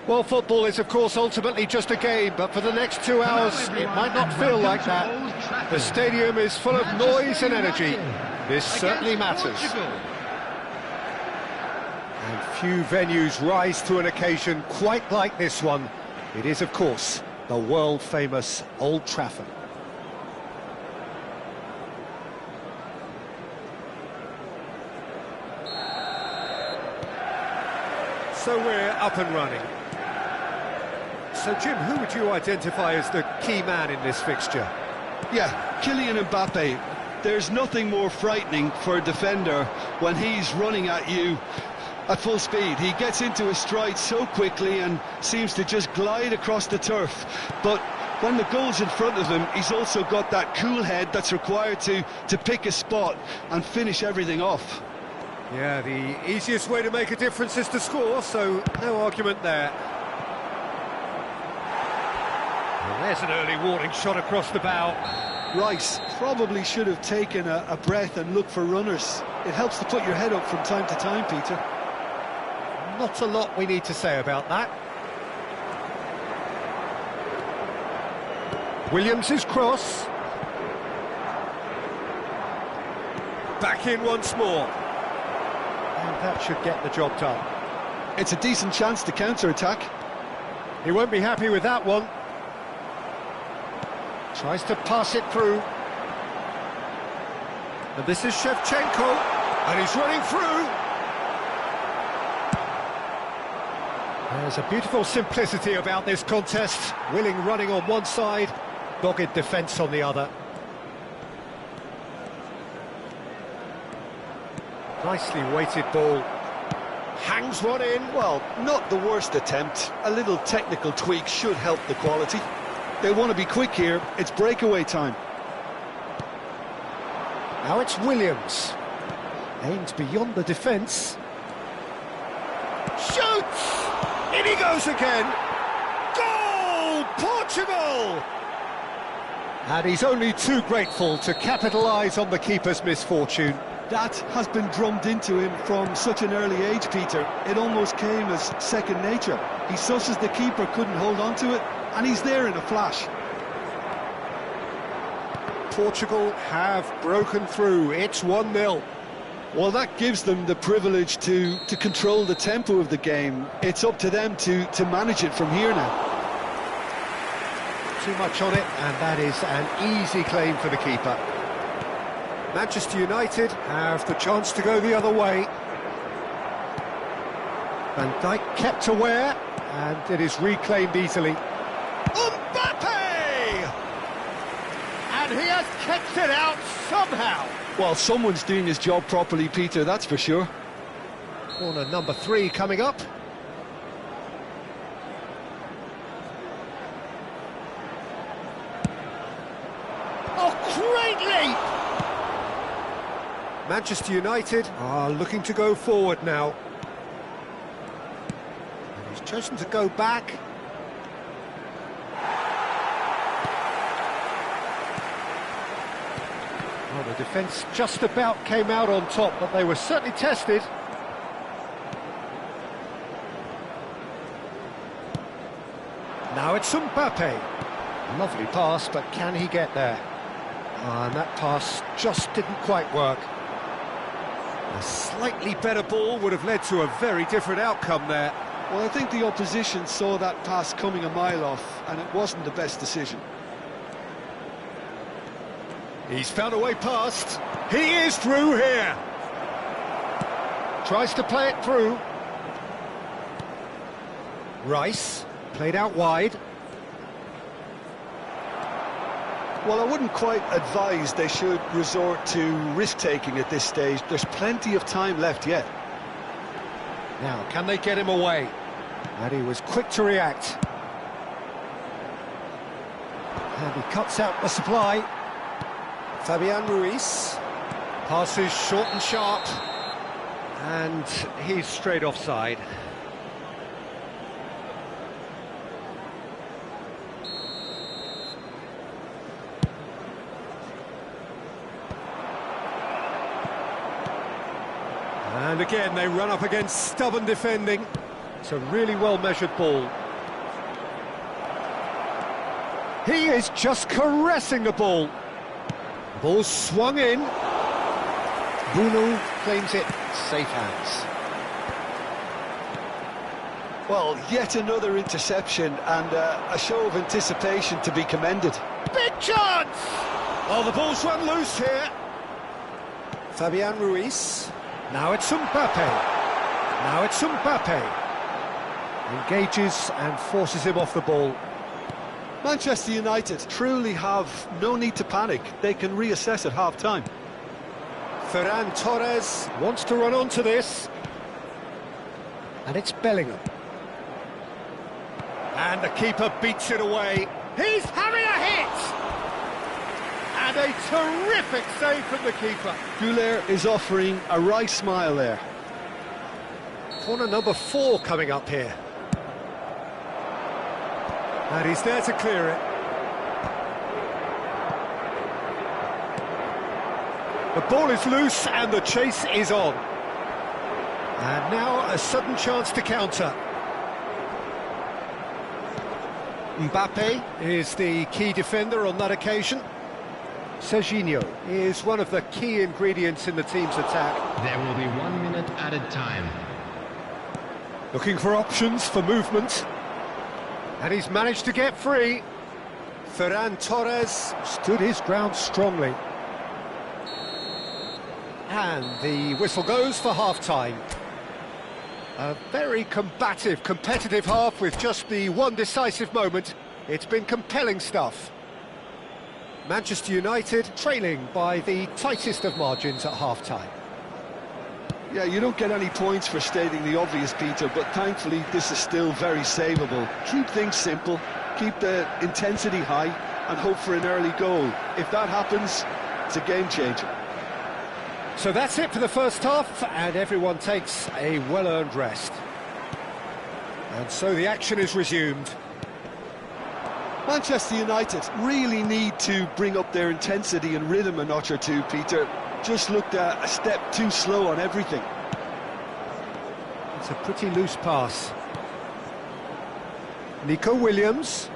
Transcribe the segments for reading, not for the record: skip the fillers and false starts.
Well, football is, of course, ultimately just a game, but for the next 2 hours, it might not feel like that. The stadium is full of noise and energy. This certainly matters. And few venues rise to an occasion quite like this one. It is, of course, the world-famous Old Trafford. So we're up and running. So, Jim, who would you identify as the key man in this fixture? Yeah, Kylian Mbappe. There's nothing more frightening for a defender when he's running at you at full speed. He gets into his stride so quickly and seems to just glide across the turf. But when the goal's in front of him, he's also got that cool head that's required to pick a spot and finish everything off. Yeah, the easiest way to make a difference is to score, so no argument there. And there's an early warning shot across the bow. Rice probably should have taken a breath and looked for runners. It helps to put your head up from time to time, Peter. Not a lot we need to say about that. Williams' cross. Back in once more. And that should get the job done. It's a decent chance to counter-attack. He won't be happy with that one. Tries to pass it through. And this is Shevchenko. And he's running through. There's a beautiful simplicity about this contest. Willing running on one side, dogged defence on the other. Nicely weighted ball. Hangs one in. Well, not the worst attempt. A little technical tweak should help the quality. They want to be quick here. It's breakaway time. Now it's Williams. Aims beyond the defence. Shoots! In he goes again. Goal! Portugal! And he's only too grateful to capitalise on the keeper's misfortune. That has been drummed into him from such an early age, Peter. It almost came as second nature. He susses the keeper couldn't hold on to it, and he's there in a flash. Portugal have broken through. It's 1-0. Well, that gives them the privilege to control the tempo of the game. It's up to them to manage it from here now. Too much on it, and that is an easy claim for the keeper. Manchester United have the chance to go the other way. Van Dijk kept aware, and it is reclaimed easily. Mbappe! And he has kept it out somehow. Well, someone's doing his job properly, Peter, that's for sure. Corner number 3 coming up. Oh, great leap! Manchester United are looking to go forward now. And he's chosen to go back. Well, the defence just about came out on top, but they were certainly tested. Now it's Mbappe. Lovely pass, but can he get there? And that pass just didn't quite work. A slightly better ball would have led to a very different outcome there. Well, I think the opposition saw that pass coming a mile off, and it wasn't the best decision. He's found a way past. He is through here. Tries to play it through. Rice, played out wide. Well, I wouldn't quite advise they should resort to risk-taking at this stage. There's plenty of time left yet. Now, can they get him away? And he was quick to react. And he cuts out the supply. Fabian Ruiz. Passes short and sharp. And he's straight offside. And again, they run up against stubborn defending. It's a really well-measured ball. He is just caressing the ball. Ball swung in. Bruno claims it. Safe hands. Well, yet another interception and a show of anticipation to be commended. Big chance! Oh, the ball's run loose here. Fabian Ruiz. Now it's Mbappe. Now it's Mbappe. Engages and forces him off the ball. Manchester United truly have no need to panic. They can reassess at half-time. Ferran Torres wants to run onto this. And it's Bellingham. And the keeper beats it away. He's having a hit! And a terrific save from the keeper. Güler is offering a wry smile there. Corner number 4 coming up here. And he's there to clear it. The ball is loose and the chase is on. And now a sudden chance to counter. Mbappe is the key defender on that occasion. Serginho is one of the key ingredients in the team's attack. There will be 1 minute added time. Looking for options for movement. And he's managed to get free. Ferran Torres stood his ground strongly. And the whistle goes for half-time. A very combative, competitive half with just the one decisive moment. It's been compelling stuff. Manchester United trailing by the tightest of margins at half-time. Yeah, you don't get any points for stating the obvious, Peter, but thankfully this is still very savable. Keep things simple, keep the intensity high, and hope for an early goal. If that happens, it's a game-changer. So that's it for the first half, and everyone takes a well-earned rest. And so the action is resumed. Manchester United really need to bring up their intensity and rhythm a notch or two, Peter. Just looked a step too slow on everything. It's a pretty loose pass. Nico Williams.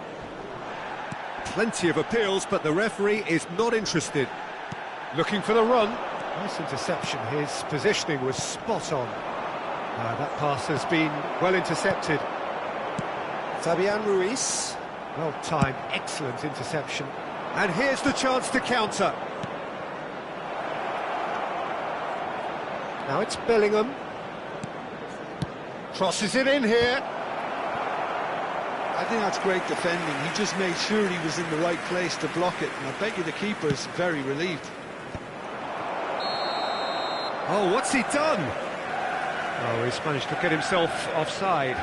Plenty of appeals, but the referee is not interested. Looking for the run. Nice interception. His positioning was spot on. That pass has been well intercepted. Fabian Ruiz. Well timed, excellent interception. And here's the chance to counter. Now it's Bellingham. Crosses it in here. I think that's great defending. He just made sure he was in the right place to block it, and I bet you the keeper's very relieved. Oh, what's he done? Oh, he's managed to get himself offside.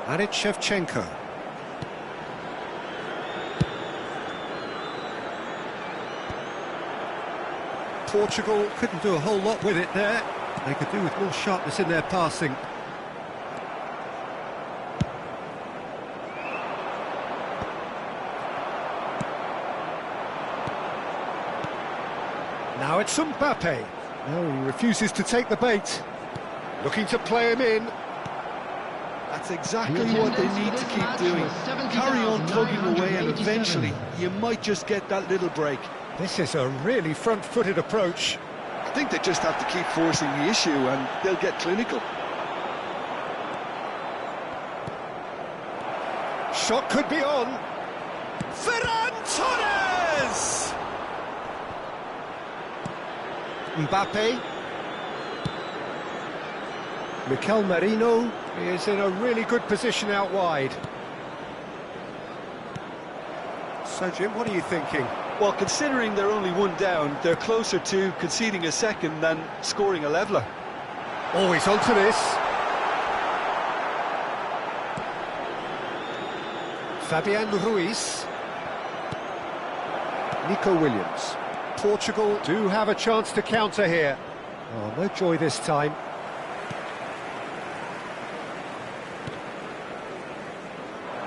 And it's Shevchenko. Portugal couldn't do a whole lot with it there. They could do with more sharpness in their passing. Now it's Mbappe. No, he refuses to take the bait. Looking to play him in. That's exactly what they need to keep doing. Carry on tugging away and eventually you might just get that little break. This is a really front-footed approach. I think they just have to keep forcing the issue and they'll get clinical. Shot could be on. Ferran Torres! Mbappe. Mikel Merino is in a really good position out wide. So, Jim, what are you thinking? Well, considering they're only one down, they're closer to conceding a second than scoring a leveller. Oh, he's onto this. Fabian Ruiz. Nico Williams. Portugal do have a chance to counter here. Oh, no joy this time.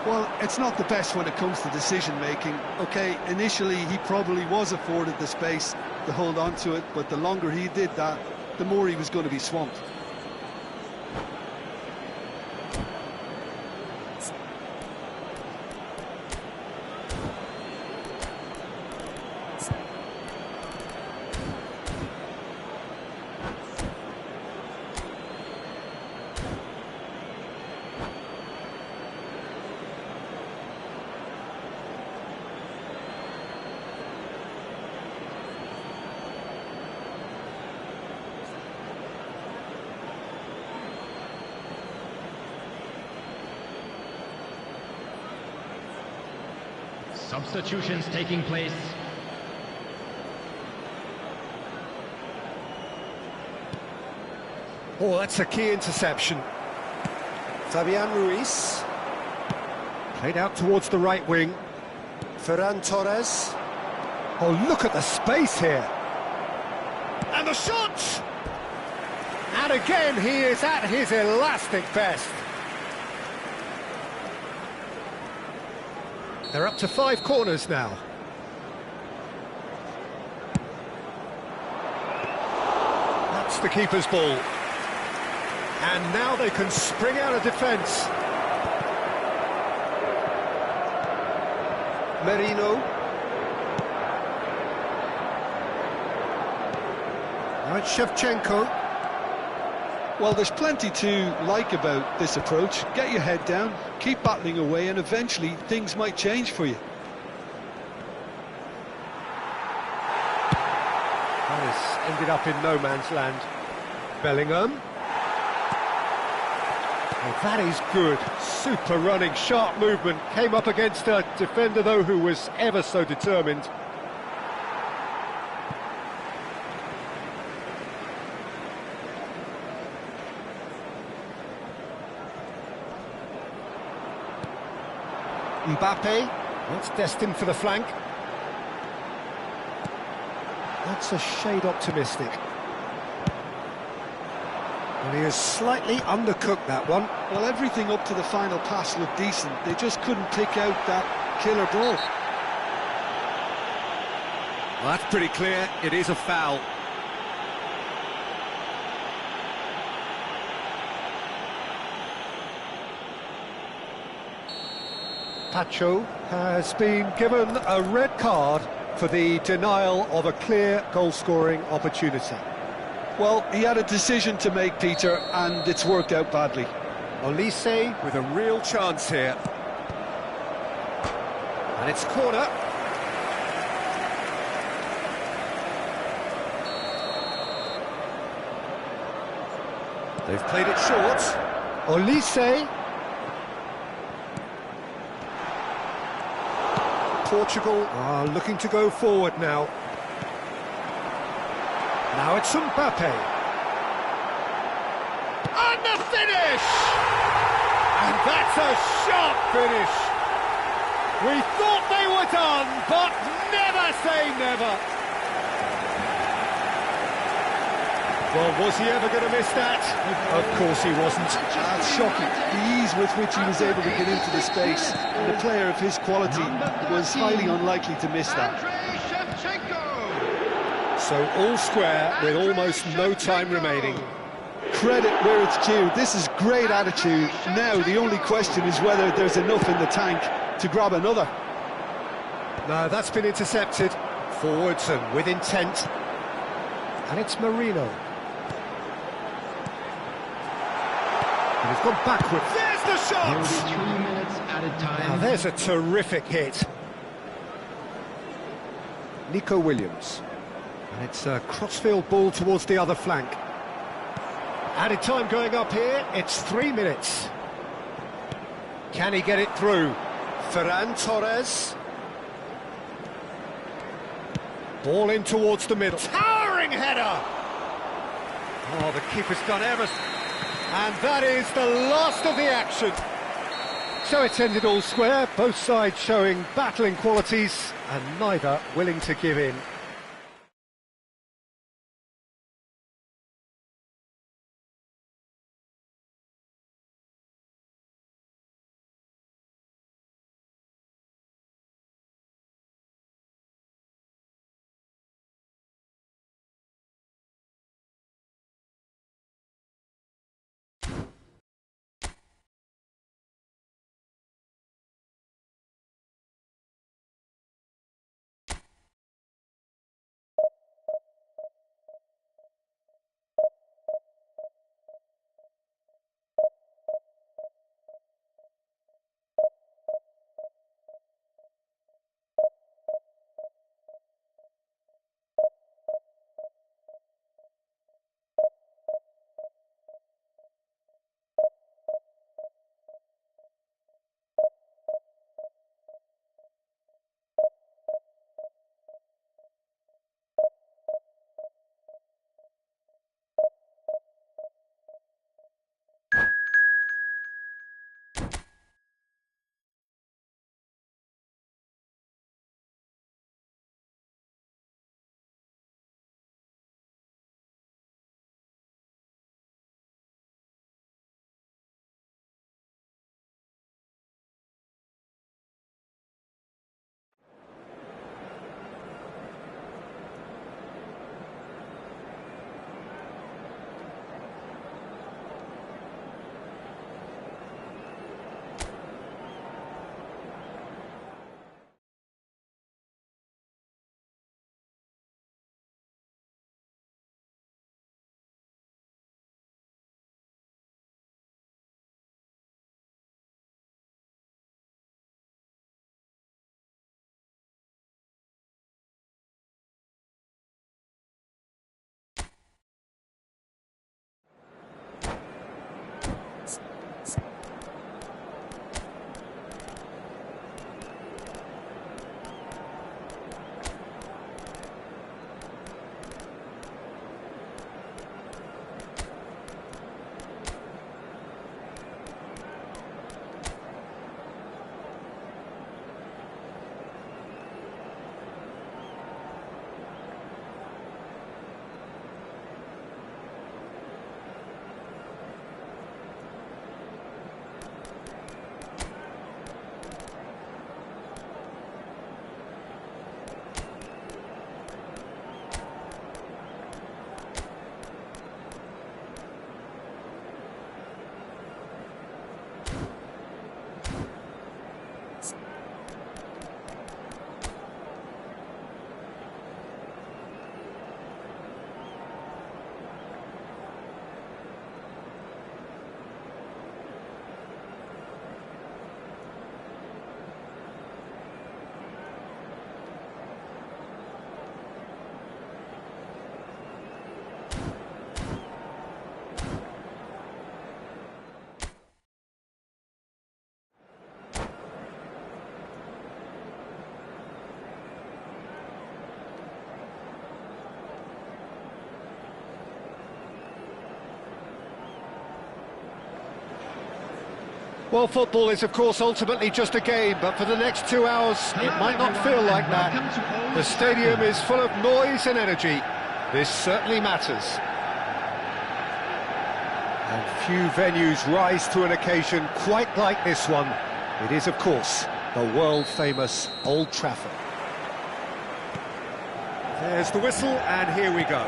Well, it's not the best when it comes to decision-making. OK, initially he probably was afforded the space to hold on to it, but the longer he did that, the more he was going to be swamped. Substitutions taking place. Oh, that's a key interception. Fabian Ruiz. Played out towards the right wing. Ferran Torres. Oh, look at the space here. And the shot! And again, he is at his elastic best. They're up to 5 corners now. That's the keeper's ball. And now they can spring out of defence. Merino. Now it's Shevchenko. Well, there's plenty to like about this approach. Get your head down, keep battling away, and eventually things might change for you. That has ended up in no man's land. Bellingham. Oh, that is good. Super running, sharp movement. Came up against a defender, though, who was ever so determined. Mbappe, that's destined for the flank. That's a shade optimistic. And he has slightly undercooked that one. Well, everything up to the final pass looked decent. They just couldn't pick out that killer ball. Well, that's pretty clear. It is a foul. Pacho has been given a red card for the denial of a clear goal-scoring opportunity. Well, he had a decision to make, Peter, and it's worked out badly. Olise with a real chance here. And it's corner. They've played it short. Olise. Portugal are looking to go forward now. Now it's Mbappe. And the finish! And that's a sharp finish. We thought they were done, but never say never. Well, was he ever going to miss that? Of course he wasn't. That's shocking. The ease with which he was able to get into the space. And a player of his quality was highly unlikely to miss that. So all square with almost no time remaining. Credit where it's due. This is great attitude. Now the only question is whether there's enough in the tank to grab another. No, that's been intercepted. Forwards and with intent. And it's Merino. And he's gone backwards. There's the shot! Nearly 3 minutes added time. Now there's a terrific hit. Nico Williams. And it's a crossfield ball towards the other flank. Added time going up here, it's 3 minutes. Can he get it through? Ferran Torres. Ball in towards the middle. Towering header! Oh, the keeper's done ever... And that is the last of the action. So it's ended all square, both sides showing battling qualities and neither willing to give in. Well, football is, of course, ultimately just a game, but for the next 2 hours, it might not feel like that. The stadium is full of noise and energy. This certainly matters. And few venues rise to an occasion quite like this one. It is, of course, the world-famous Old Trafford. There's the whistle, and here we go.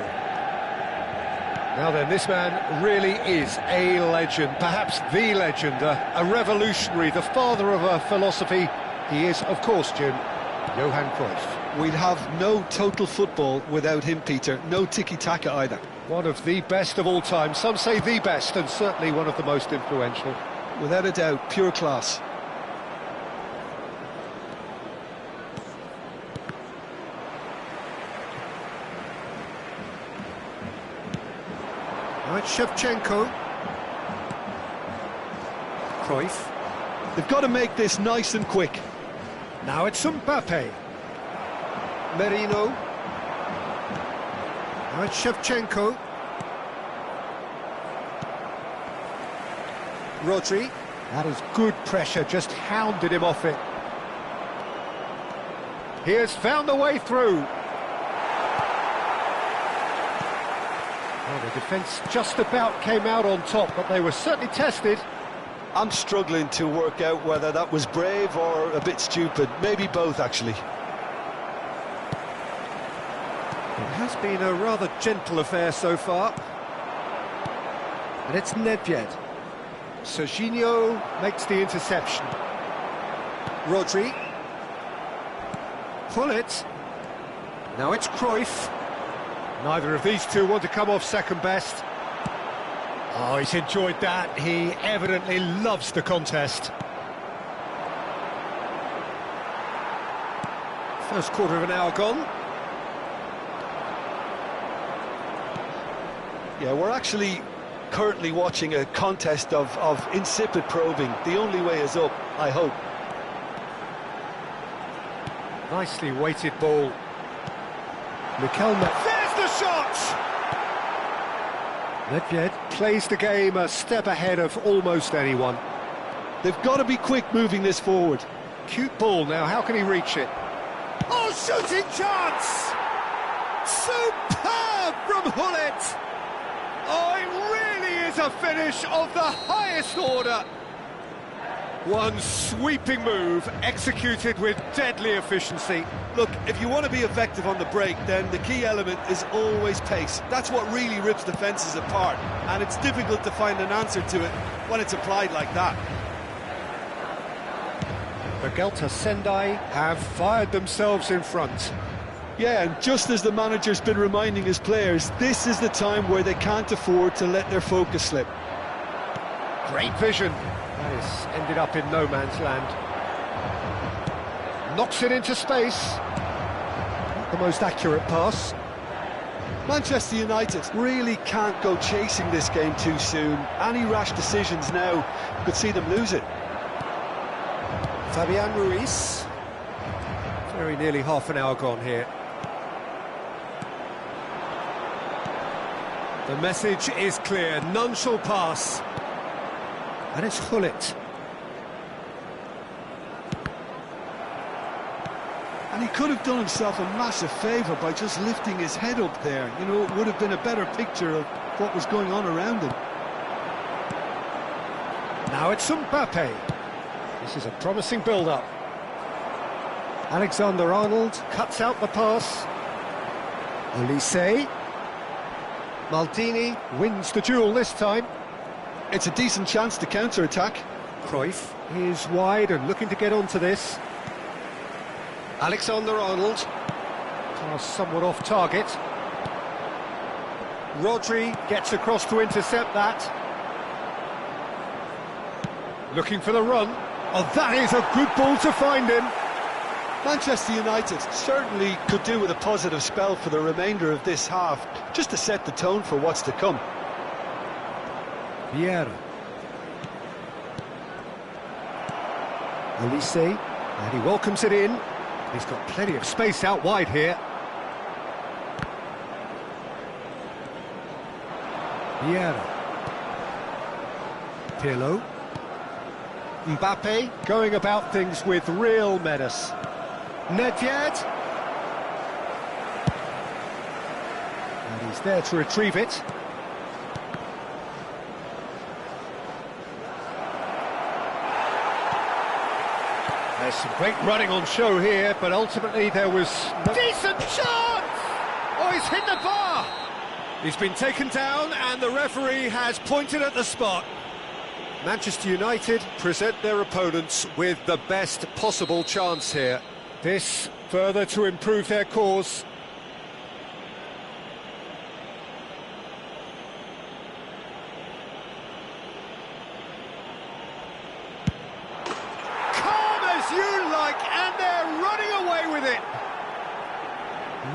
Now then, this man really is a legend, perhaps the legend, a revolutionary, the father of a philosophy. He is, of course, Jim, Johan Cruyff. We'd have no total football without him, Peter. No tiki-taka either. One of the best of all time. Some say the best, and certainly one of the most influential. Without a doubt, pure class. Now it's Shevchenko. Cruyff. They've got to make this nice and quick. Now it's Mbappe. Merino. Now it's Shevchenko. Rodri. That is good pressure, just hounded him off it. He has found a way through. Well, the defence just about came out on top, but they were certainly tested. I'm struggling to work out whether that was brave or a bit stupid. Maybe both, actually. It has been a rather gentle affair so far. And it's Nedved. Serginho makes the interception. Rodri. Pull it. Now it's Cruyff. Neither of these two want to come off second best. Oh, he's enjoyed that. He evidently loves the contest. First quarter of an hour gone. Yeah, we're actually currently watching a contest of insipid probing. The only way is up, I hope. Nicely weighted ball. There's the shot! Nedved plays the game a step ahead of almost anyone. They've got to be quick moving this forward. Cute ball now, how can he reach it? Oh, shooting chance! Superb from Hullet! Oh, it really is a finish of the highest order. One sweeping move, executed with deadly efficiency. Look, if you want to be effective on the break, then the key element is always pace. That's what really rips defences apart, and it's difficult to find an answer to it when it's applied like that. The Galatasaray have fired themselves in front. Yeah, and just as the manager's been reminding his players, this is the time where they can't afford to let their focus slip. Great vision. That has ended up in no man's land. Knocks it into space. Not the most accurate pass. Manchester United really can't go chasing this game too soon. Any rash decisions now could see them lose it. Fabian Ruiz. Very nearly half an hour gone here. The message is clear, none shall pass. And it's Hullet. And he could have done himself a massive favour by just lifting his head up there. You know, it would have been a better picture of what was going on around him. Now it's Mbappe. This is a promising build-up. Alexander-Arnold cuts out the pass. Olise. Maldini wins the duel this time. It's a decent chance to counter-attack. Cruyff is wide and looking to get onto this. Alexander-Arnold. Pass somewhat off target. Rodri gets across to intercept that. Looking for the run. Oh, that is a good ball to find him. Manchester United certainly could do with a positive spell for the remainder of this half, just to set the tone for what's to come. Vieira. Olise, and he welcomes it in. He's got plenty of space out wide here. Vieira. Pirlo. Mbappe going about things with real menace. Nedved. And he's there to retrieve it. There's some great running on show here, but ultimately there was no... Decent chance! Oh, he's hit the bar! He's been taken down and the referee has pointed at the spot. Manchester United present their opponents with the best possible chance here. This further to improve their cause. You like, and they're running away with it.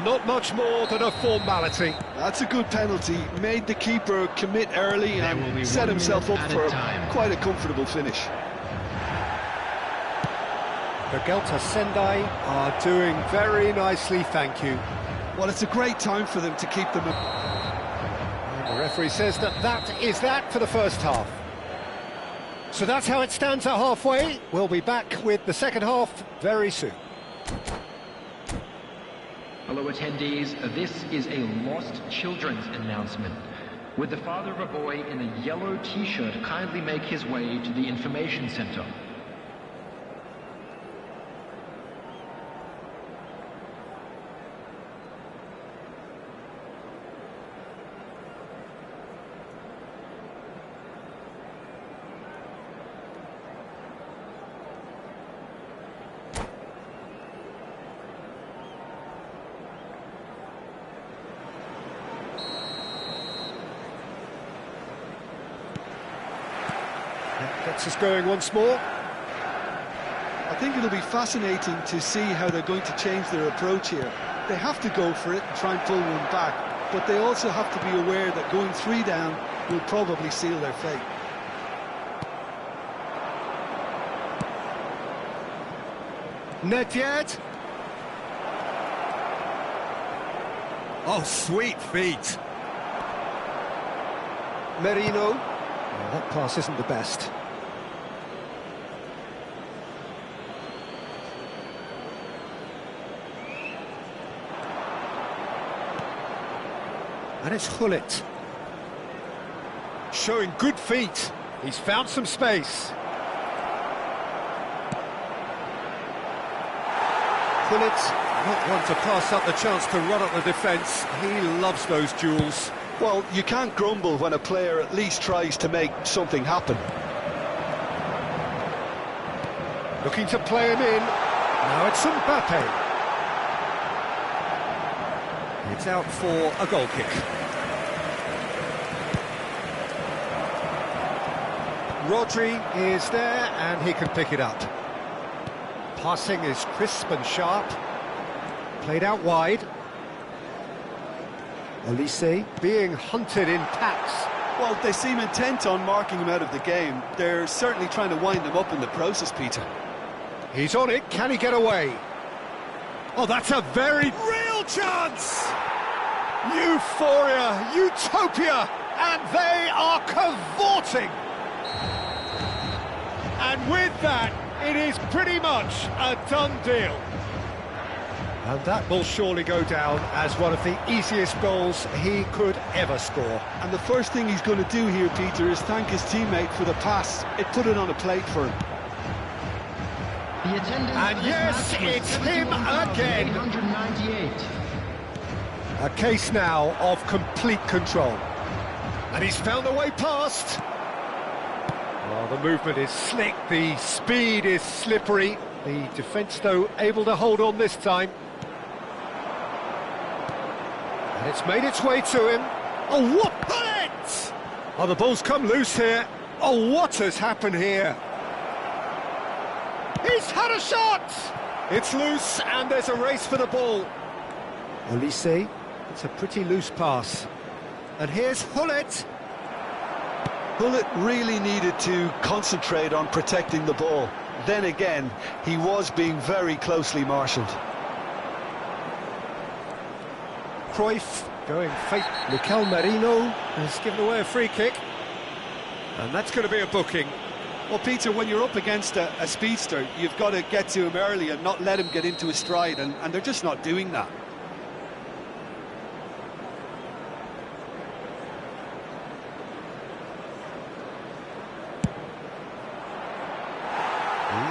Not much more than a formality. That's a good penalty. Made the keeper commit early and set himself up for quite a comfortable finish. The Gelta Sendai are doing very nicely, thank you. Well, it's a great time for them to keep them up. And the referee says that is that for the first half. So that's how it stands at halfway. We'll be back with the second half very soon. Hello attendees, this is a lost children's announcement. Would the father of a boy in a yellow t-shirt kindly make his way to the information center? Gets us going once more. I think it'll be fascinating to see how they're going to change their approach here. They have to go for it and try and pull one back, but they also have to be aware that going 3 down will probably seal their fate. Nedved. Oh, sweet feet. Merino. Oh, that pass isn't the best. And it's Hullet. Showing good feet. He's found some space. Hullet, not one to pass up the chance to run up the defence. He loves those duels. Well, you can't grumble when a player at least tries to make something happen. Looking to play him in. Now it's Mbappe. It's out for a goal kick. Rodri is there and he can pick it up. Passing is crisp and sharp. Played out wide. Olise being hunted in packs. Well, they seem intent on marking him out of the game. They're certainly trying to wind him up in the process, Peter. He's on it, can he get away? Oh, that's a very real chance! Euphoria, utopia, and they are cavorting! And with that, it is pretty much a done deal. And that will surely go down as one of the easiest goals he could ever score. And the first thing he's going to do here, Peter, is thank his teammate for the pass. It put it on a plate for him. And yes, it's him again. 198. A case now of complete control. And he's found a way past. Well, the movement is slick, the speed is slippery. The defence, though, able to hold on this time. And it's made its way to him. Oh, what it! Oh, the ball's come loose here. Oh, what has happened here? He's had a shot! It's loose, and there's a race for the ball. Olise, it's a pretty loose pass. And here's Hullet. Hullet really needed to concentrate on protecting the ball. Then again, he was being very closely marshalled. Cruyff going fake. Mikel Merino has given away a free kick. And that's going to be a booking. Well, Peter, when you're up against a speedster, you've got to get to him early and not let him get into his stride, and they're just not doing that.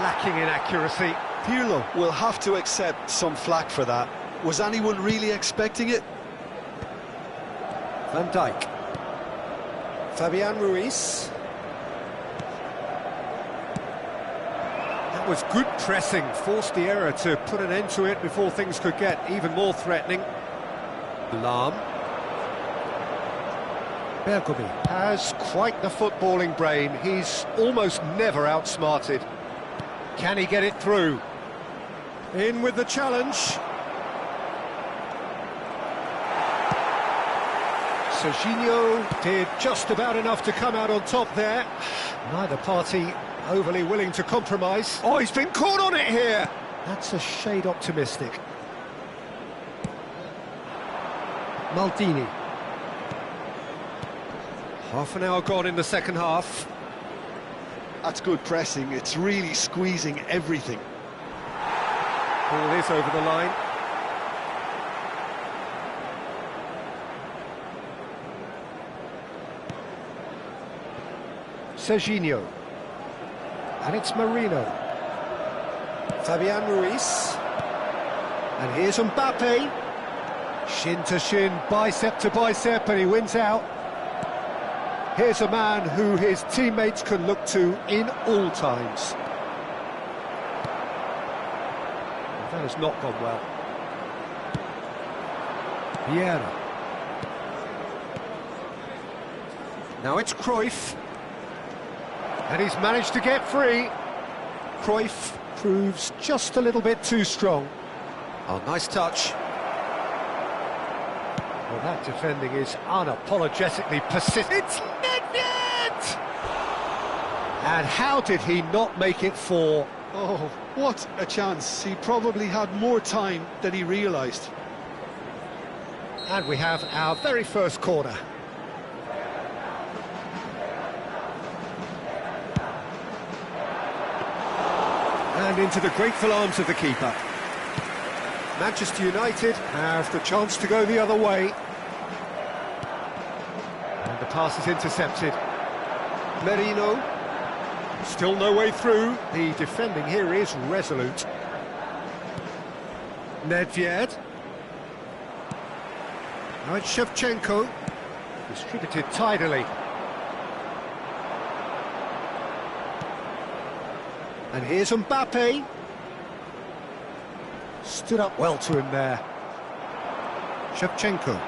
Lacking in accuracy. Pirlo will have to accept some flack for that. Was anyone really expecting it? Van Dijk. Fabian Ruiz. That was good pressing, forced the error to put an end to it before things could get even more threatening. Lahm. Bergomi has quite the footballing brain. He's almost never outsmarted. Can he get it through? In with the challenge. Serginho did just about enough to come out on top there. Neither party overly willing to compromise. Oh, he's been caught on it here. That's a shade optimistic. Maldini. Half an hour gone in the second half. That's good pressing. It's really squeezing everything. Ball is over the line. Serginho. And it's Marino. Fabian Ruiz. And here's Mbappe. Shin to shin, bicep to bicep, and he wins out. Here's a man who his teammates can look to in all times. That has not gone well. Vieira. Now it's Cruyff. And he's managed to get free. Cruyff proves just a little bit too strong. Oh, nice touch. Well, that defending is unapologetically persistent. It's Nedved! And how did he not make it four? Oh, what a chance. He probably had more time than he realised. And we have our very first corner. And into the grateful arms of the keeper. Manchester United have the chance to go the other way. And the pass is intercepted. Merino. Still no way through. The defending here is resolute. Nedved. Now it's Shevchenko. Distributed tidily. And here's Mbappe. Stood up well to him there. Shevchenko.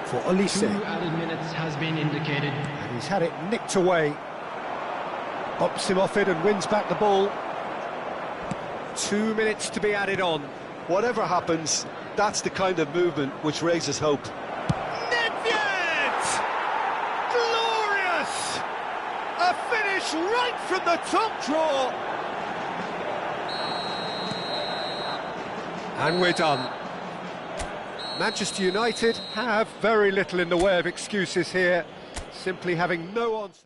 For Olise. 2 added minutes has been indicated. And he's had it nicked away. Bops him off it and wins back the ball. 2 minutes to be added on. Whatever happens, that's the kind of movement which raises hope. Nedved! Glorious! A finish right from the top draw. And we're done. Manchester United have very little in the way of excuses here, simply having no answer.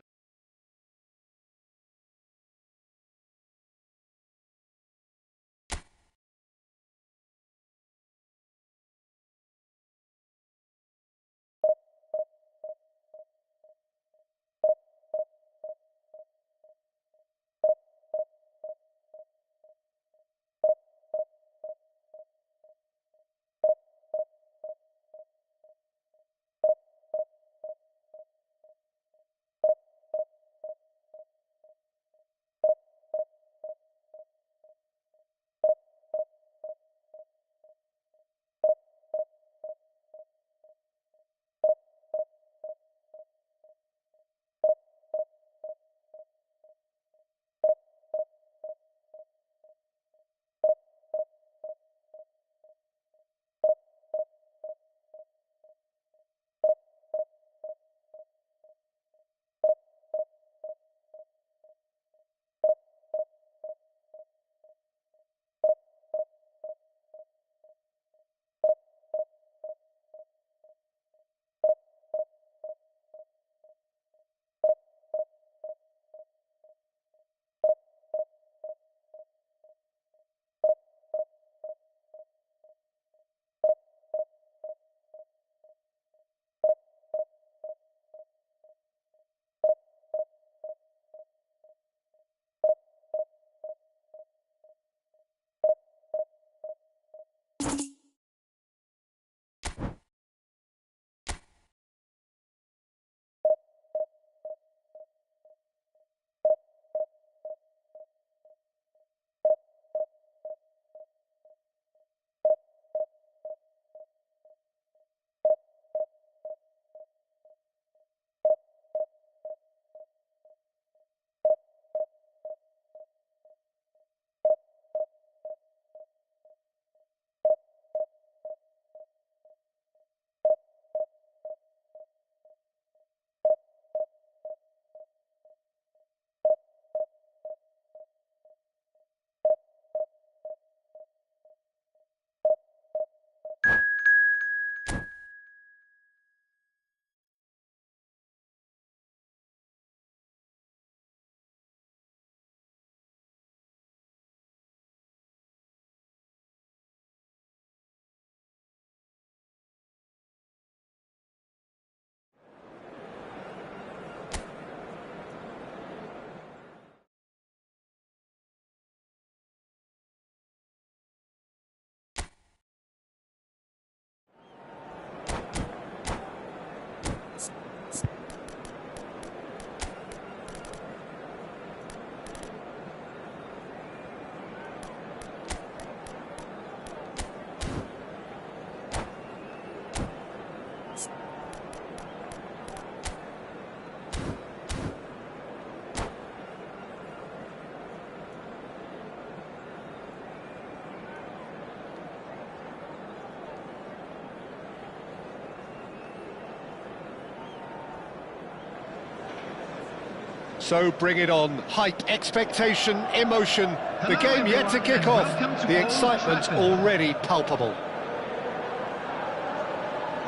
So bring it on. Hype, expectation, emotion. The Hello, game yet to everyone, kick and off. welcome to The Old excitement Trafford. already palpable.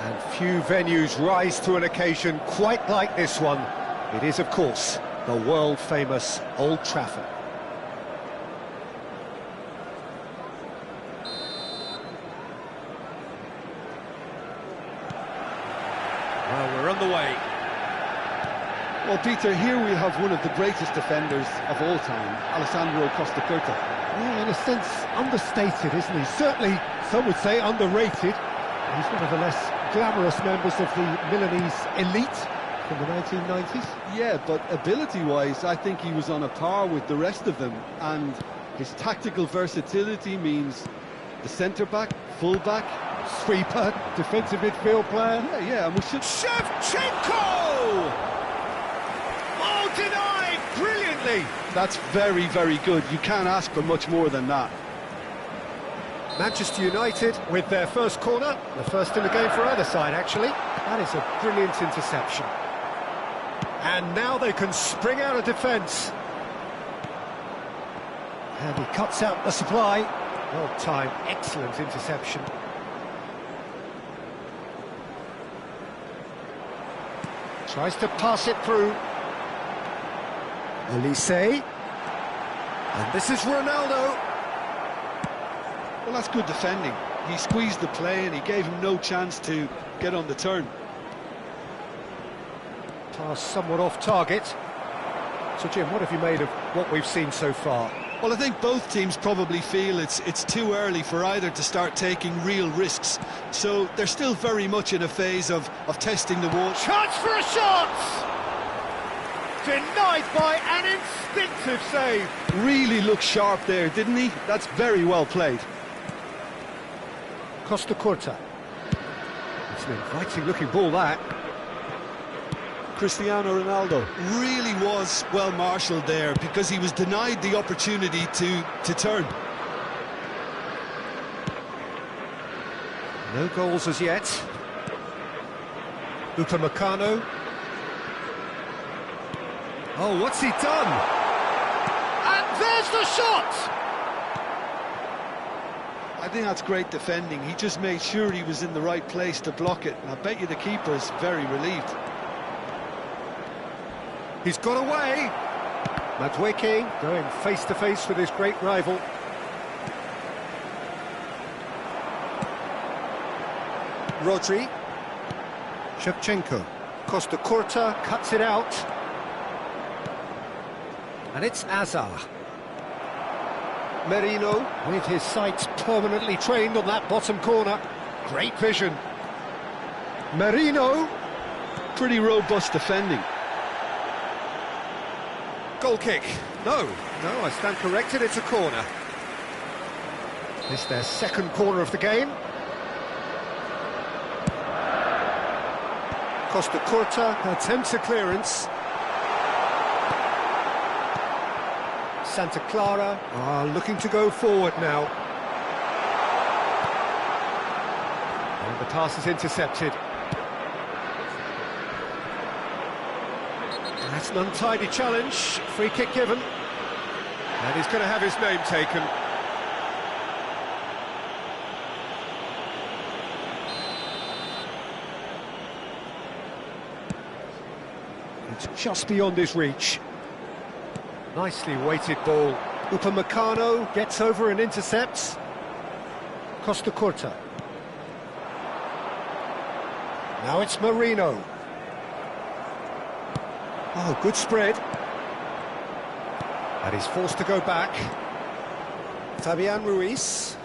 And few venues rise to an occasion quite like this one. It is, of course, the world-famous Old Trafford. Well, we're on the way. Well, Peter, here we have one of the greatest defenders of all time, Alessandro Costa Curta. Well, in a sense, understated, isn't he? Certainly, some would say underrated. He's one of the less glamorous members of the Milanese elite from the 1990s. Yeah, but ability-wise, I think he was on a par with the rest of them, and his tactical versatility means the centre-back, full-back, Sweeper, defensive midfield player. yeah, and we should... Shevchenko! Oh, denied brilliantly! That's very, very good. You can't ask for much more than that. Manchester United with their first corner, the first in the game for either side, actually. That is a brilliant interception. And now they can spring out of defence. And he cuts out the supply. Well timed, excellent interception. Tries to pass it through. Elise. And this is Ronaldo. Well, that's good defending. He squeezed the play and he gave him no chance to get on the turn. Pass somewhat off target. So, Jim, what have you made of what we've seen so far? Well, I think both teams probably feel it's too early for either to start taking real risks. So they're still very much in a phase of testing the water. Chance for a shot! Denied by an instinctive save. Really looked sharp there, didn't he? That's very well played. Costa Curta. It's an inviting-looking ball, that. Cristiano Ronaldo really was well marshalled there because he was denied the opportunity to turn. No goals as yet. Upamecano. Oh, what's he done? And there's the shot! I think that's great defending. He just made sure he was in the right place to block it. And I bet you the keeper's very relieved. He's got away. Madueke going face-to-face with his great rival. Rodri. Shevchenko. Costa Curta cuts it out. And it's Azar. Merino with his sights permanently trained on that bottom corner. Great vision. Merino. Pretty robust defending. Goal kick. No, I stand corrected, it's a corner. It's their second corner of the game. Costa Curta attempts a clearance. Santa Clara are looking to go forward now. And the pass is intercepted. That's an untidy challenge, free kick given. And he's going to have his name taken. It's just beyond his reach. Nicely weighted ball. Upamecano gets over and intercepts. Costa Curta. Now it's Merino. Oh, good spread. And he's forced to go back. Fabian Ruiz.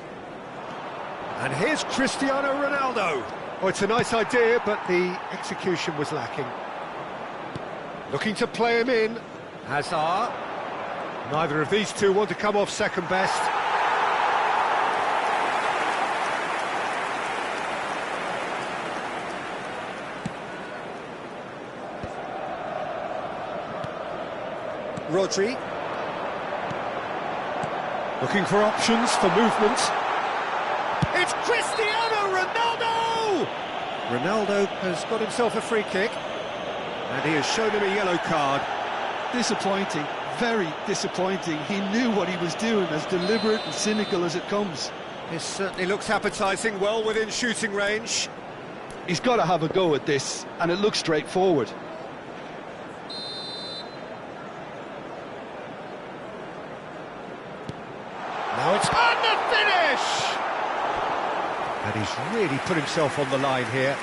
And here's Cristiano Ronaldo. Oh, it's a nice idea, but the execution was lacking. Looking to play him in. Hazard. Neither of these two want to come off second best. Rodri. Looking for options for movement. It's Cristiano Ronaldo! Ronaldo has got himself a free kick. And he has shown him a yellow card. Disappointing, very disappointing. He knew what he was doing, as deliberate and cynical as it comes. This certainly looks appetising, well within shooting range. He's got to have a go at this, and it looks straightforward. Now it's on the finish! And he's really put himself on the line here.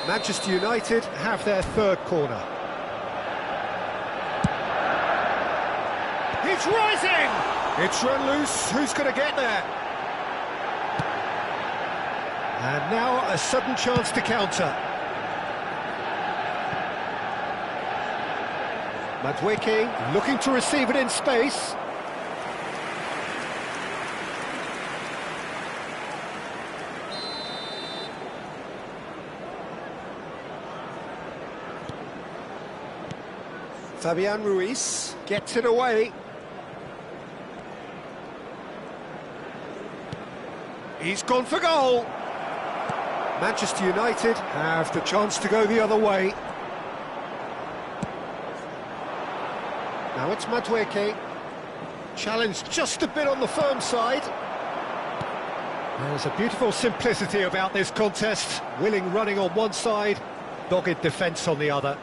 Manchester United have their third corner. He's rising! It's run loose, who's going to get there? And now a sudden chance to counter. Madueke looking to receive it in space. Fabian Ruiz gets it away. He's gone for goal. Manchester United have the chance to go the other way. Now it's Madueke. Challenged just a bit on the firm side. There's a beautiful simplicity about this contest. Willing running on one side, dogged defence on the other.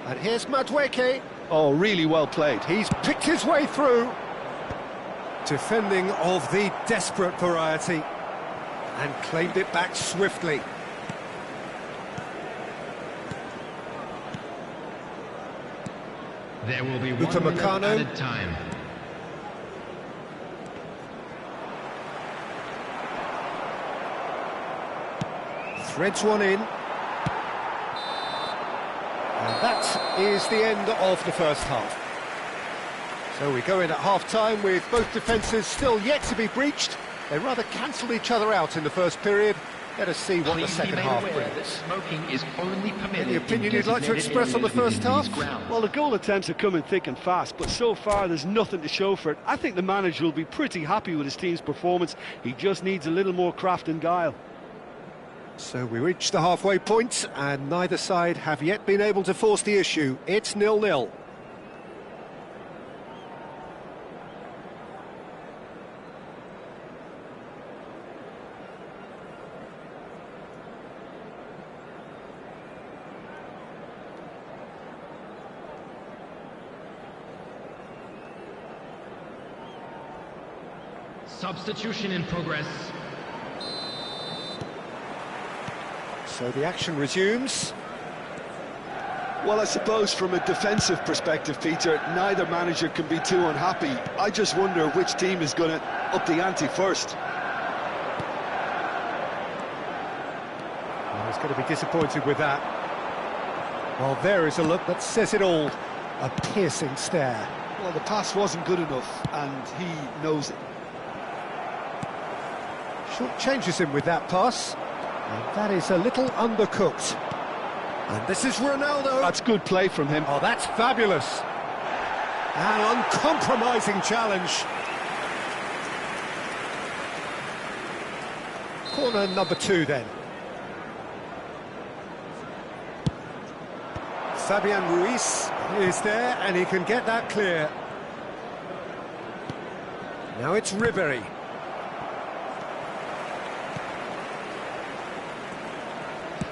And here's Madueke. Oh, really well played. He's picked his way through. Defending of the desperate variety. And claimed it back swiftly. There will be Luka 1 minute Meccano. added time. Threads one in. And that is the end of the first half. So we go in at half-time with both defences still yet to be breached. They rather cancelled each other out in the first period. Let us see what the Please be second made half aware brings. that smoking is only permitted. Any opinion in you'd like to designated express on the areas first within half? these grounds. Well, the goal attempts are coming thick and fast, but so far there's nothing to show for it. I think the manager will be pretty happy with his team's performance. He just needs a little more craft and guile. So we reach the halfway point, and neither side have yet been able to force the issue. It's 0-0. Substitution in progress. So the action resumes. Well, I suppose from a defensive perspective, Peter, neither manager can be too unhappy. I just wonder which team is going to up the ante first. Well, he's going to be disappointed with that. Well, there is a look that says it all. A piercing stare. Well, the pass wasn't good enough, and he knows it. Short changes him with that pass. And that is a little undercooked. And this is Ronaldo. That's good play from him. Oh, that's fabulous. An uncompromising challenge. Corner number 2 then. Fabian Ruiz is there and he can get that clear. Now it's Ribery.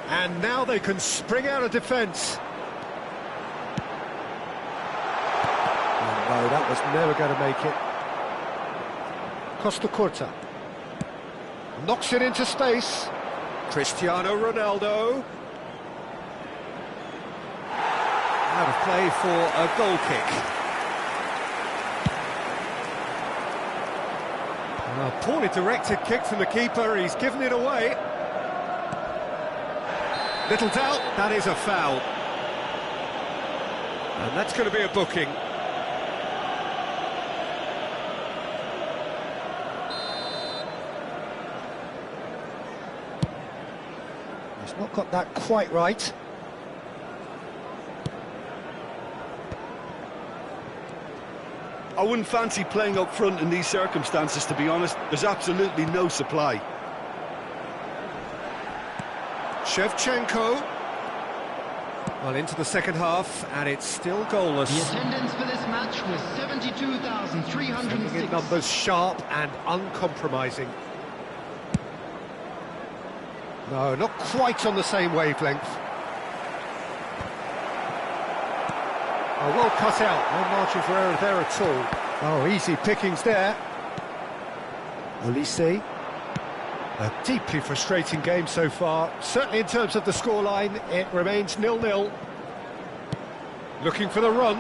And now they can spring out of defence. Oh, no, that was never going to make it. Costa Curta. Knocks it into space. Cristiano Ronaldo. Out of play for a goal kick. A poorly directed kick from the keeper. He's given it away. Little doubt, that is a foul. And that's going to be a booking. He's not got that quite right. I wouldn't fancy playing up front in these circumstances, to be honest. There's absolutely no supply. Shevchenko. Well, into the second half, and it's still goalless. The attendance for this match was 72,306. Numbers sharp and uncompromising. No, not quite on the same wavelength. Oh, well cut out, no margin for error there at all. Oh, easy pickings there. Olise. A deeply frustrating game so far. Certainly in terms of the scoreline, it remains 0-0. Looking for the run.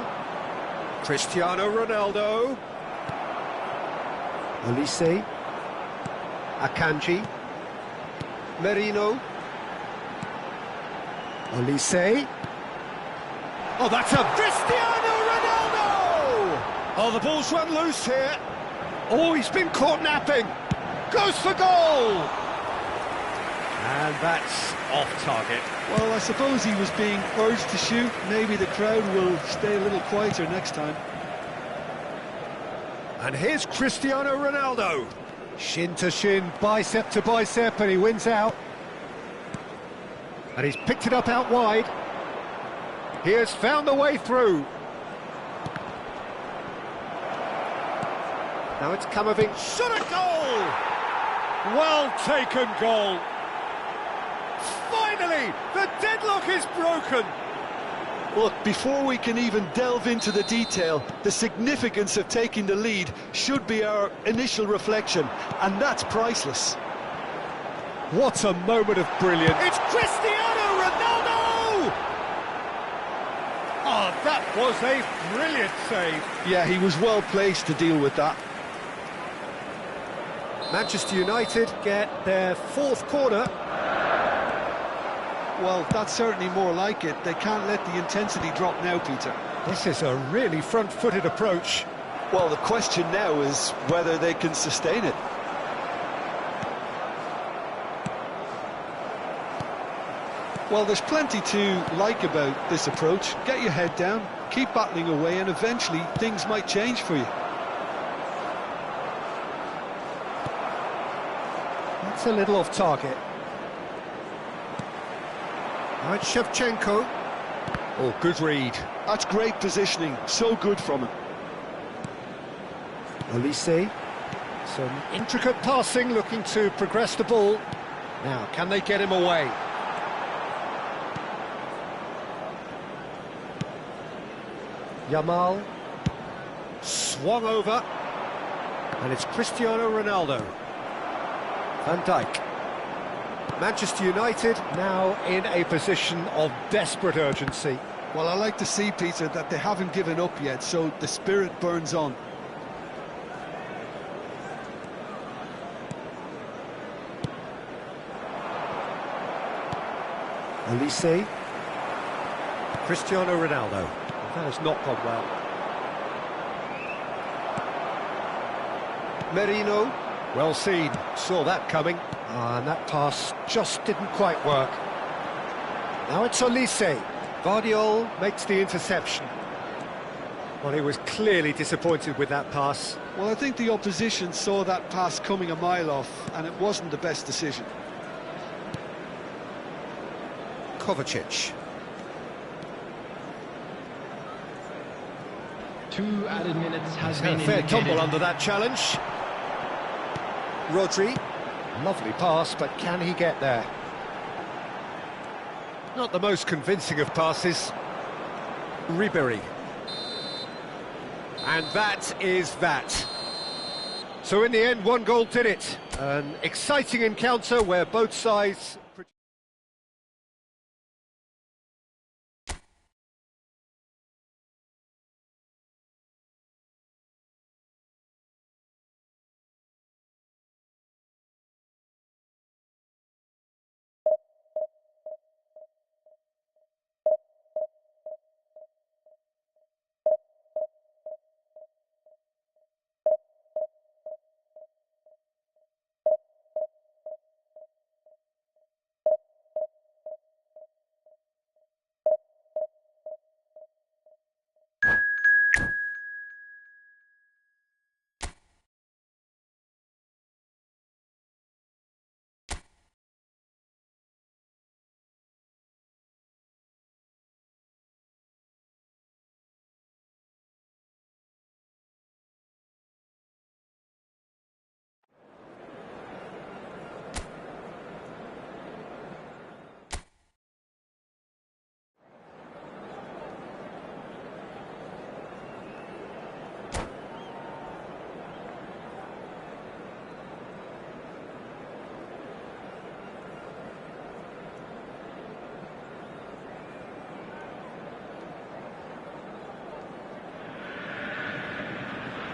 Cristiano Ronaldo. Olise. Akanji. Merino. Olise. Oh, that's a Cristiano Ronaldo! Oh, the ball's run loose here. Oh, he's been caught napping. Goes for goal! And that's off target. Well, I suppose he was being urged to shoot. Maybe the crowd will stay a little quieter next time. And here's Cristiano Ronaldo. Shin to shin, bicep to bicep, and he wins out. And he's picked it up out wide. He has found the way through. Now it's Kamavinga. Shot a goal! Well taken goal. Finally, the deadlock is broken. Look, before we can even delve into the detail, the significance of taking the lead should be our initial reflection, and that's priceless. What a moment of brilliance. It's Cristiano Ronaldo! Oh, that was a brilliant save. Yeah, he was well placed to deal with that. Manchester United get their fourth corner. Well, that's certainly more like it. They can't let the intensity drop now, Peter. This is a really front-footed approach. Well, the question now is whether they can sustain it. Well, there's plenty to like about this approach. Get your head down, keep battling away, and eventually things might change for you. That's a little off target. Now it's Shevchenko. Oh, good read. That's great positioning, so good from him. Olise. Some intricate passing, looking to progress the ball. Now, can they get him away? Yamal. Swung over. And it's Cristiano Ronaldo. Van Dijk. Manchester United now in a position of desperate urgency. Well, I like to see, Peter, that they haven't given up yet, so the spirit burns on. Olise. Cristiano Ronaldo. That has not gone well. Merino. Well seen, saw that coming. And that pass just didn't quite work. Now it's Olise. Vardiol makes the interception. Well, he was clearly disappointed with that pass. Well, I think the opposition saw that pass coming a mile off, and it wasn't the best decision. Kovacic. 2 added minutes has been A fair indicated. tumble under that challenge. Rodri. Lovely pass, but can he get there? Not the most convincing of passes. Ribéry. And that is that. So in the end, one goal did it. An exciting encounter where both sides...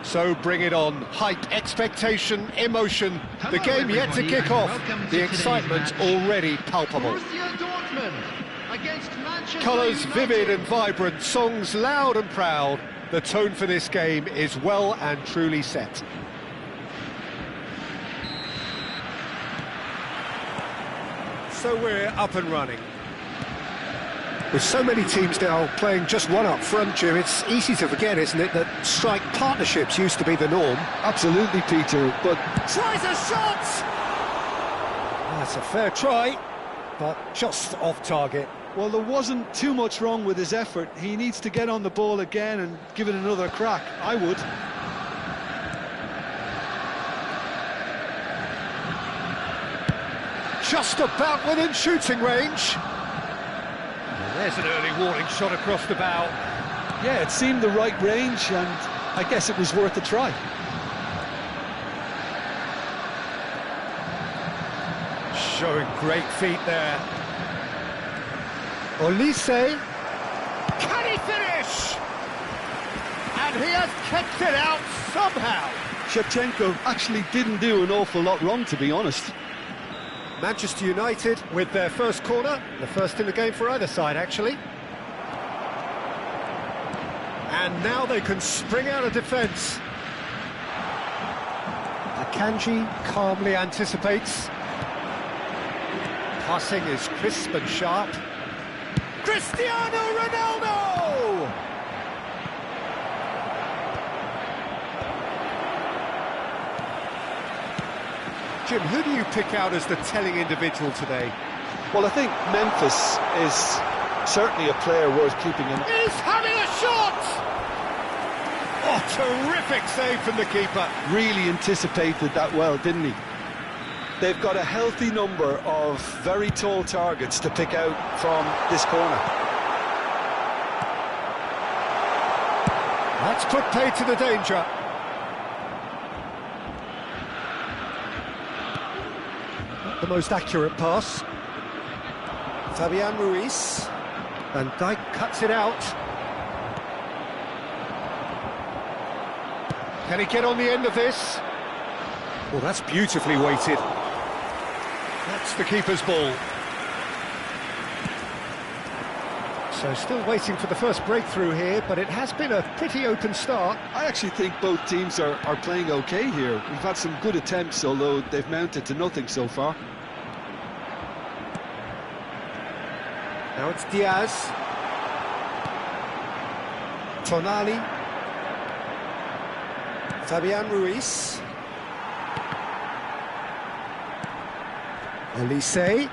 So bring it on. Hype, expectation, emotion. The game yet to kick off. The excitement already palpable. Colours vivid and vibrant, songs loud and proud. The tone for this game is well and truly set. So we're up and running. With so many teams now playing just one up front, Jim, it's easy to forget, isn't it, that strike partnerships used to be the norm. Absolutely, Peter, but... Tries a shot! That's a fair try, but just off target. Well, there wasn't too much wrong with his effort. He needs to get on the ball again and give it another crack. I would. Just about within shooting range. There's an early warning shot across the bow. Yeah, it seemed the right range, and I guess it was worth a try. Showing great feet there. Olise. Can he finish? And he has kept it out somehow. Shevchenko actually didn't do an awful lot wrong, to be honest. Manchester United with their first corner, the first in the game for either side, actually. And now they can spring out of defence. Akanji calmly anticipates. Passing is crisp and sharp. Cristiano Ronaldo! Jim, who do you pick out as the telling individual today? Well, I think Memphis is certainly a player worth keeping in. He's having a shot! Oh, terrific save from the keeper. Really anticipated that well, didn't he? They've got a healthy number of very tall targets to pick out from this corner. That's put paid to the danger. The most accurate pass. Fabian Ruiz. Van Dijk cuts it out. Can he get on the end of this? Well, that's beautifully weighted. That's the keeper's ball. So still waiting for the first breakthrough here, but it has been a pretty open start. I actually think both teams are playing okay here. We've had some good attempts, although they've mounted to nothing so far. Now it's Diaz. Tonali. Fabian Ruiz. Olise.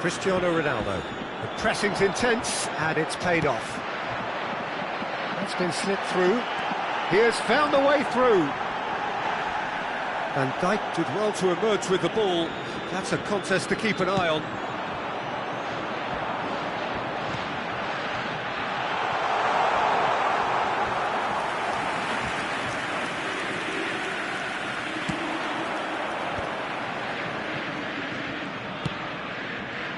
Cristiano Ronaldo. The pressing's intense, and it's paid off. That's been slipped through. He has found a way through. Van Dijk did well to emerge with the ball. That's a contest to keep an eye on.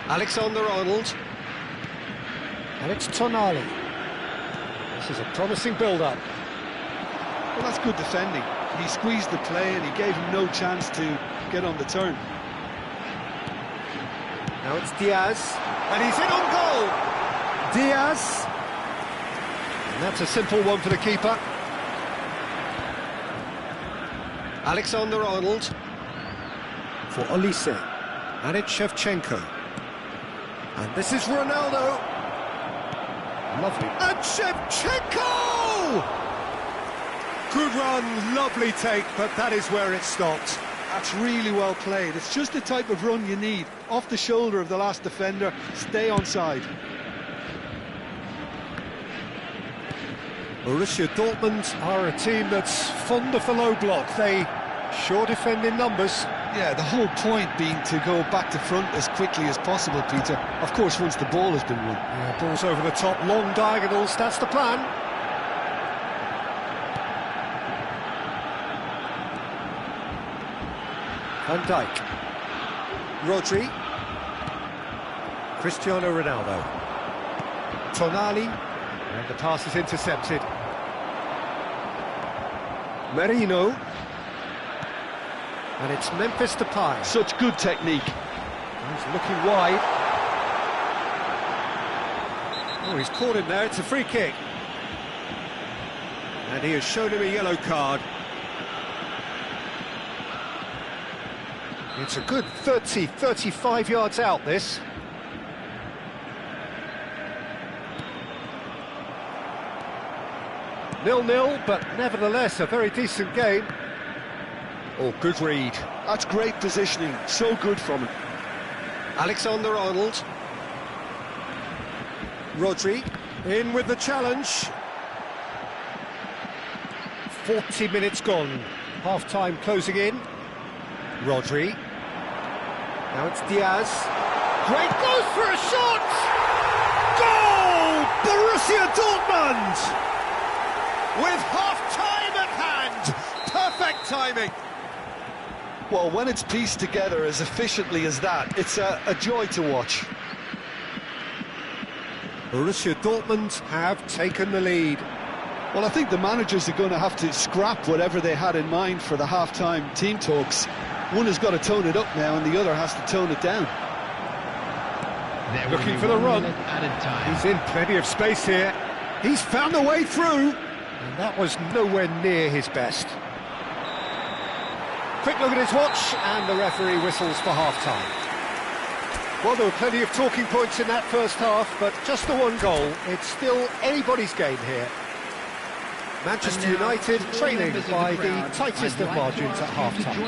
Alexander-Arnold. And it's Tonali. This is a promising build-up. Well, that's good defending. He squeezed the play and he gave him no chance to get on the turn. Now it's Diaz. And he's in on goal! Diaz. And that's a simple one for the keeper. Alexander-Arnold. For Olise. And it's Shevchenko. And this is Ronaldo. Lovely. And Shevchenko! Good run, lovely take, but that is where it stopped. That's really well played. It's just the type of run you need. Off the shoulder of the last defender, stay onside. Borussia Dortmund are a team that's fond of the low block. They sure defend in numbers. Yeah, the whole point being to go back to front as quickly as possible, Peter. Of course, once the ball has been won. Yeah, ball's over the top, long diagonals, that's the plan. Van Dijk. Rodri. Cristiano Ronaldo. Tonali. And the pass is intercepted. Merino. And it's Memphis Depay. Such good technique. He's looking wide. Oh, he's caught him there, it's a free kick. And he has shown him a yellow card. It's a good 30, 35 yards out, this. Nil-nil, but nevertheless a very decent game. Oh, good read. That's great positioning, so good from him. Alexander-Arnold. Rodri, in with the challenge. 40 minutes gone, half-time closing in. Rodri. Now it's Diaz. Great goes for a shot! Goal! Borussia Dortmund! With half-time at hand! Perfect timing! Well, when it's pieced together as efficiently as that, it's a joy to watch. Borussia Dortmund have taken the lead. Well, I think the managers are going to have to scrap whatever they had in mind for the half-time team talks. One has got to tone it up now, and the other has to tone it down. Looking for the run. He's in plenty of space here. He's found a way through. And that was nowhere near his best. Quick look at his watch, and the referee whistles for half-time. Well, there were plenty of talking points in that first half, but just the one goal. It's still anybody's game here. Manchester United trailing by the tightest of margins at half-time.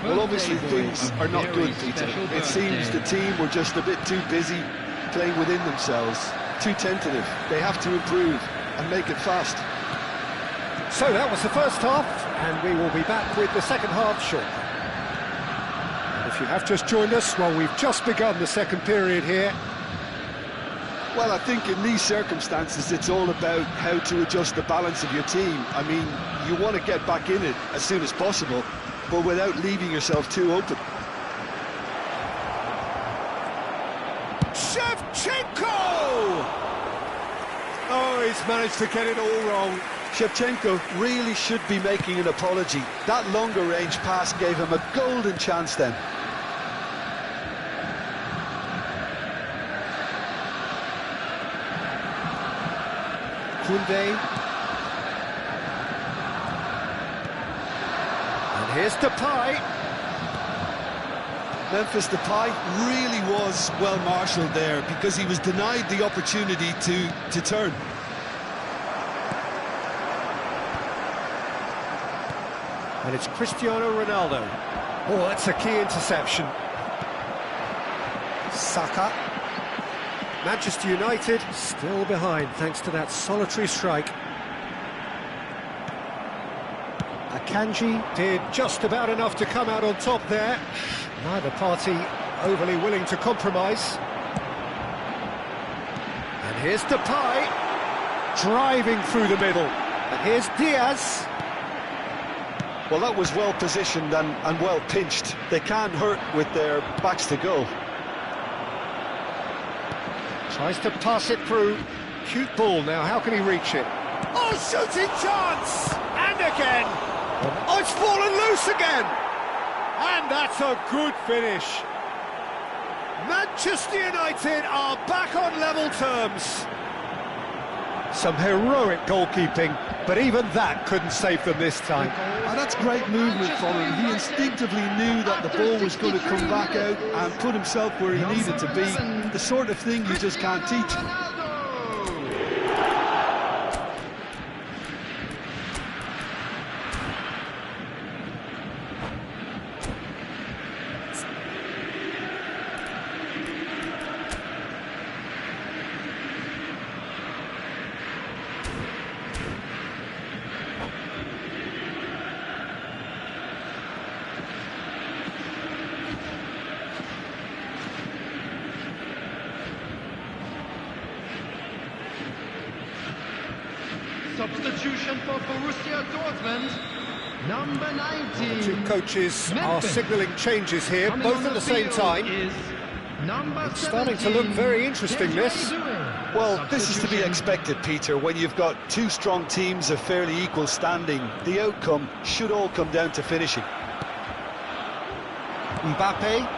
Well, obviously things are not good, Peter. It seems the team were just a bit too busy playing within themselves, too tentative. They have to improve and make it fast. So that was the first half, and we will be back with the second half shortly. And if you have just joined us, well, we've just begun the second period here. Well, I think in these circumstances, it's all about how to adjust the balance of your team. I mean, you want to get back in it as soon as possible, but without leaving yourself too open. Shevchenko! Oh, he's managed to get it all wrong. Shevchenko really should be making an apology. That longer range pass gave him a golden chance then. Koundé. And here's Depay. Memphis Depay really was well marshalled there because he was denied the opportunity to turn. And it's Cristiano Ronaldo. Oh, that's a key interception. Saka. Manchester United still behind thanks to that solitary strike. Akanji did just about enough to come out on top there. Neither party overly willing to compromise. And here's Depay, driving through the middle. And here's Diaz. Well, that was well positioned and well pinched. They can't hurt with their backs to goal. Tries to pass it through. Cute ball now, how can he reach it? Oh, shooting chance! And again! Oh, it's fallen loose again! And that's a good finish. Manchester United are back on level terms. Some heroic goalkeeping, but even that couldn't save them this time. And that's great movement from him. He instinctively knew that the ball was going to come back out and put himself where he needed to be. The sort of thing you just can't teach. Substitution for Borussia Dortmund, number 19. The two coaches are signalling changes here, Coming both on at the same field time. is number It's starting to look very interesting, this. Deja Vu. Well, this is to be expected, Peter. When you've got two strong teams of fairly equal standing, the outcome should all come down to finishing. Mbappe.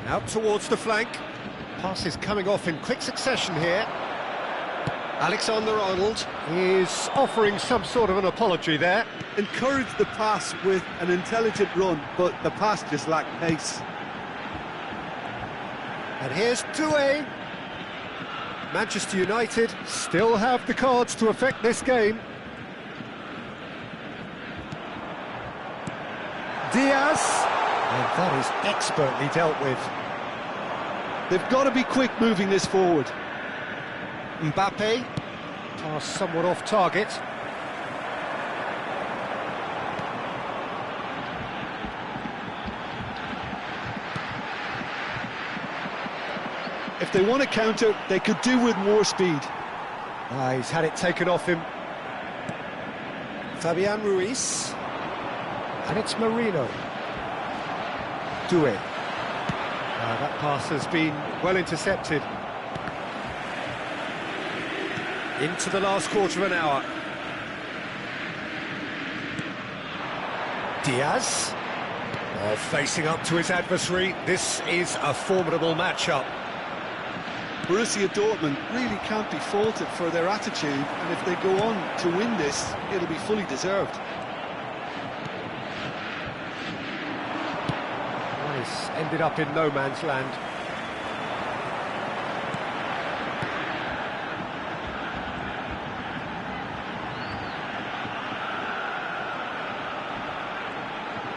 Out towards the flank. Pass is coming off in quick succession here. Alexander-Arnold is offering some sort of an apology there. Encouraged the pass with an intelligent run, but the pass just lacked pace. And here's Doué. Manchester United still have the cards to affect this game. Diaz. And that is expertly dealt with. They've got to be quick moving this forward. Mbappe. Pass somewhat off target. If they want to counter, they could do with more speed. He's had it taken off him. Fabian Ruiz. And it's Marino. Doué. That pass has been well intercepted. Into the last quarter of an hour. Diaz. Facing up to his adversary. This is a formidable matchup. Borussia Dortmund really can't be faulted for their attitude, and if they go on to win this, it'll be fully deserved. Nice, ended up in no man's land.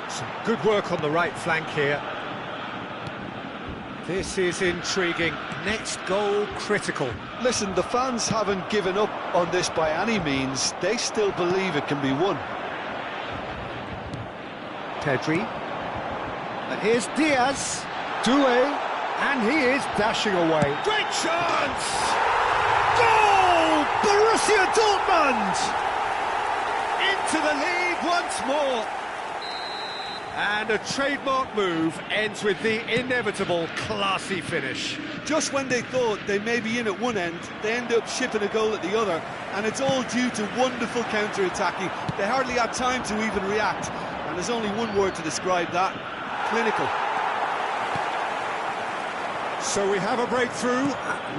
Some good work on the right flank here. This is intriguing. Next goal critical. Listen, the fans haven't given up on this by any means. They still believe it can be won. Pedri. And here's Diaz. Doué. And he is dashing away. Great chance! Goal! Borussia Dortmund! Into the lead once more. And a trademark move ends with the inevitable classy finish. Just when they thought they may be in at one end, they end up shipping a goal at the other, and it's all due to wonderful counter-attacking. They hardly had time to even react, and there's only one word to describe that: clinical. So we have a breakthrough.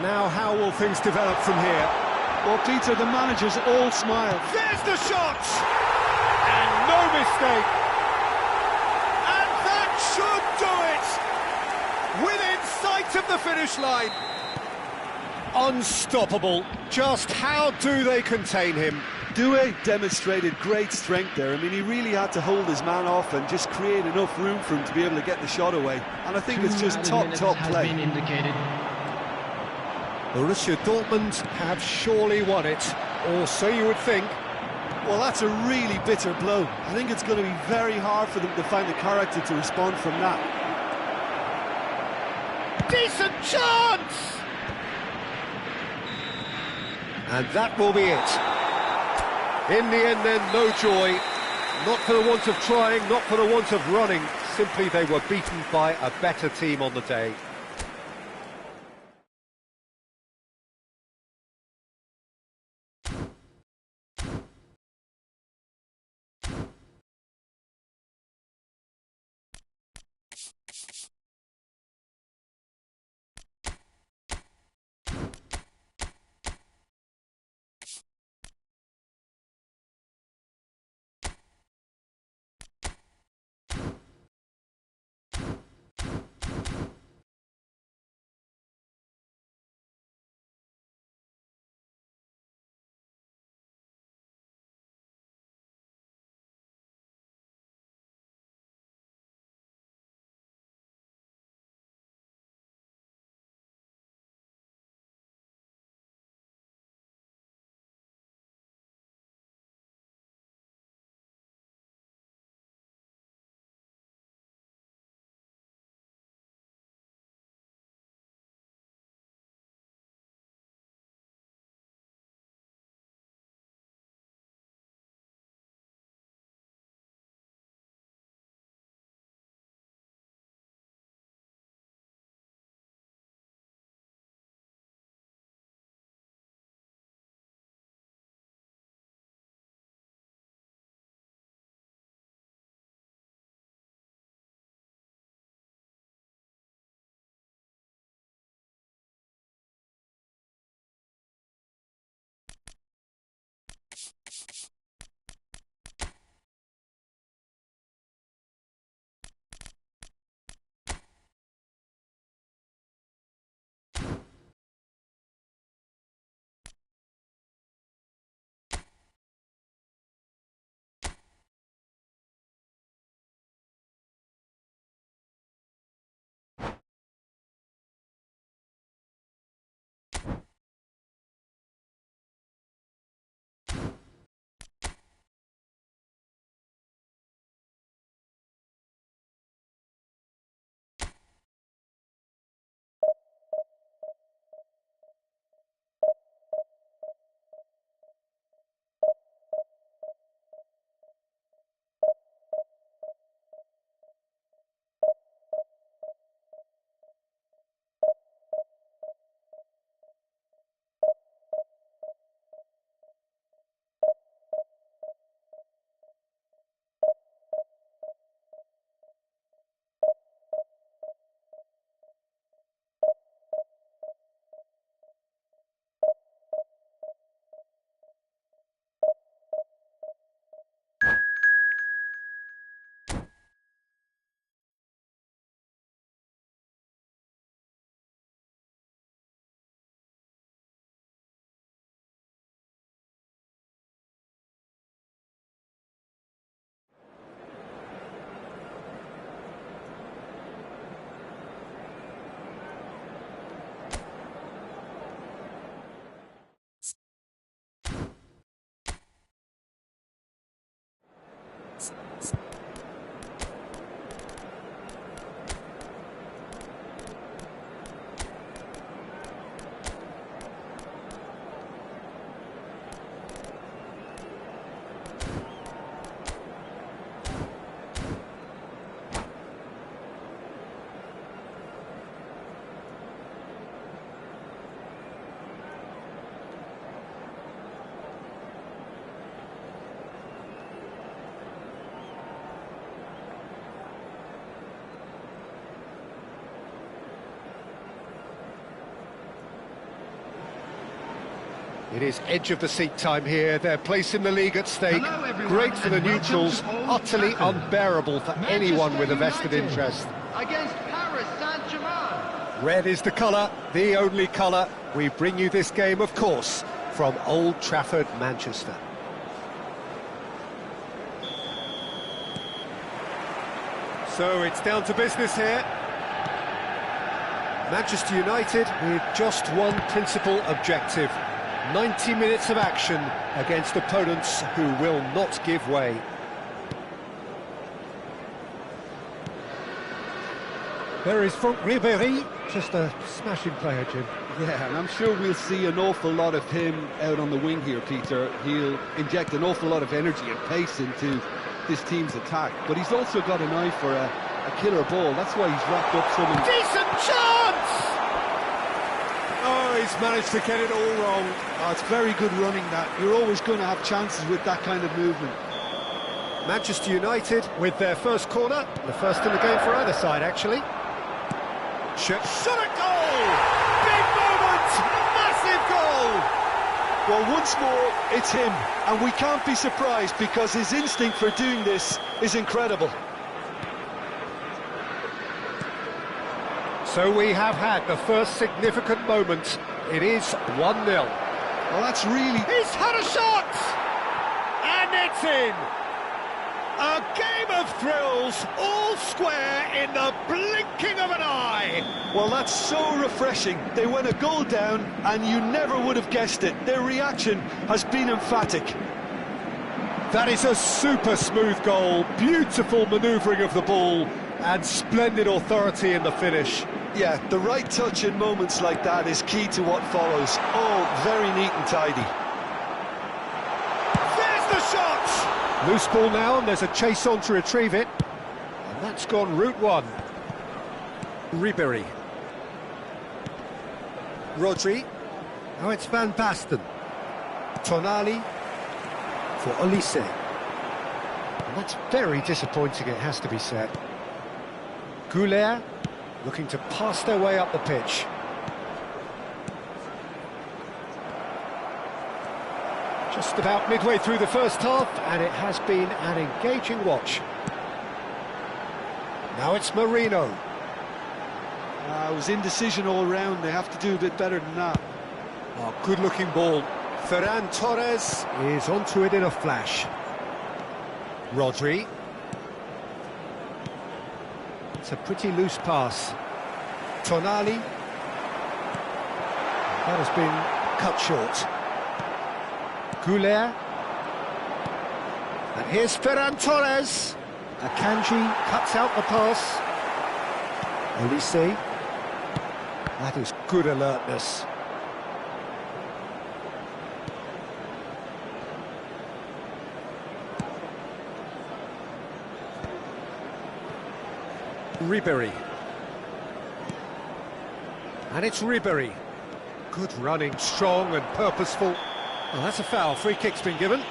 Now how will things develop from here? Well, Peter, the managers all smile. There's the shot! And no mistake. Should do it! Within sight of the finish line. Unstoppable. Just how do they contain him? Doué demonstrated great strength there. I mean, he really had to hold his man off and just create enough room for him to be able to get the shot away. And I think it's just top play. Borussia Dortmund have surely won it, or so you would think. Well, that's a really bitter blow. I think it's going to be very hard for them to find the character to respond from that. Decent chance! And that will be it. In the end then, no joy. Not for the want of trying, not for the want of running. Simply they were beaten by a better team on the day. It is edge-of-the-seat time here. Their place in the league at stake. Hello, everyone, Great for the and welcome neutrals, to Old utterly Trafford. unbearable for anyone with a vested United interest. Against Paris Saint-Germain. Red is the colour, the only colour. We bring you this game, of course, from Old Trafford, Manchester. So it's down to business here. Manchester United with just one principal objective. 90 minutes of action against opponents who will not give way. There is Franck Ribéry, just a smashing player, Jim. Yeah, and I'm sure we'll see an awful lot of him out on the wing here, Peter. He'll inject an awful lot of energy and pace into this team's attack, but he's also got an eye for a killer ball. That's why he's wrapped up so many... Decent chance! Oh, he's managed to get it all wrong. Oh, it's very good running, that. You're always going to have chances with that kind of movement. Manchester United with their first corner, the first in the game for either side, actually. Shot at goal! Big moment! Massive goal! Well, once more, it's him, and we can't be surprised because his instinct for doing this is incredible. So we have had the first significant moment. It is 1-0. Well, that's really... He's had a shot! And it's in! A game of thrills, all square in the blinking of an eye! Well, that's so refreshing. They went a goal down, and you never would have guessed it. Their reaction has been emphatic. That is a super smooth goal, beautiful manoeuvring of the ball, and splendid authority in the finish. Yeah, the right touch in moments like that is key to what follows. All very neat and tidy. There's the shot! Loose ball now, and there's a chase on to retrieve it. And that's gone route one. Ribéry. Rodri. Now it's Van Basten. Tonali for Olise. And that's very disappointing, it has to be said. Goulet looking to pass their way up the pitch. Just about midway through the first half, and it has been an engaging watch. Now it's Marino. It was indecision all round. They have to do a bit better than that. Oh, good-looking ball. Ferran Torres is onto it in a flash. Rodri. It's a pretty loose pass. Tonali. That has been cut short. Goulet. And here's Ferran Torres. Akanji cuts out the pass. Olise. That is good alertness. Ribéry. And it's Ribéry. Good running, strong and purposeful. Well, that's a foul. Free kick's been given.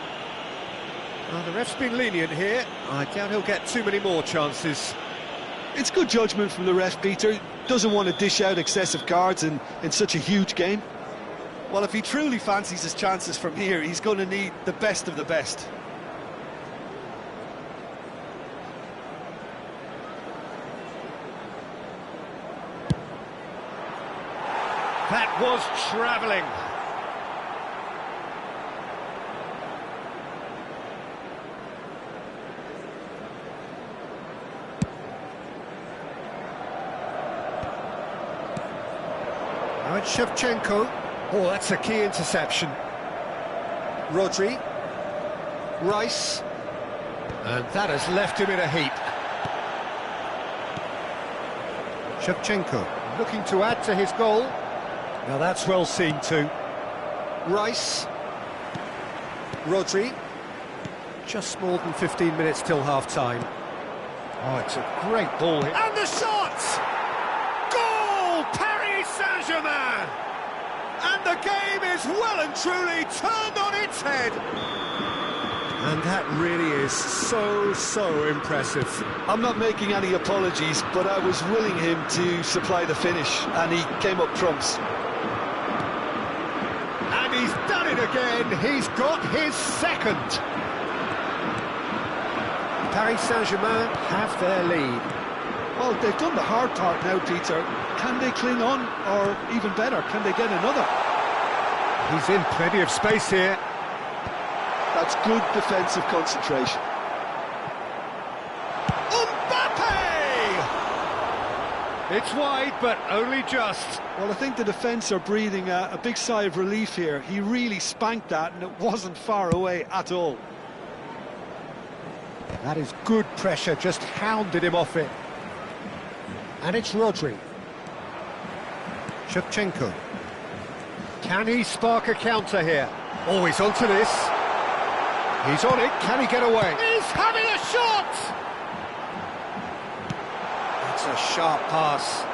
Well, the ref's been lenient here. I doubt he'll get too many more chances. It's good judgment from the ref, Peter. Doesn't want to dish out excessive cards in such a huge game. Well, if he truly fancies his chances from here, he's going to need the best of the best. That was travelling. Now it's Shevchenko. Oh, that's a key interception. Rodri. Rice. And that has left him in a heap. Shevchenko looking to add to his goal. Now that's well seen too. Rice. Rodri. Just more than 15 minutes till half-time. Oh, it's a great ball here. And the shot! Goal! Paris Saint-Germain! And the game is well and truly turned on its head. And that really is so impressive. I'm not making any apologies, but I was willing him to supply the finish, and he came up trumps. And he's done done it again. He's got his second. Paris Saint-Germain have their lead. Well, they've done the hard part now, Peter. Can they cling on, or even better, can they get another? He's in plenty of space here. That's good defensive concentration. It's wide, but only just. Well, I think the defence are breathing a big sigh of relief here. He really spanked that, and it wasn't far away at all. That is good pressure, just hounded him off it. And it's Rodri. Shevchenko. Can he spark a counter here? Oh, he's onto this. He's on it, can he get away? He's having a shot! It's a sharp pass.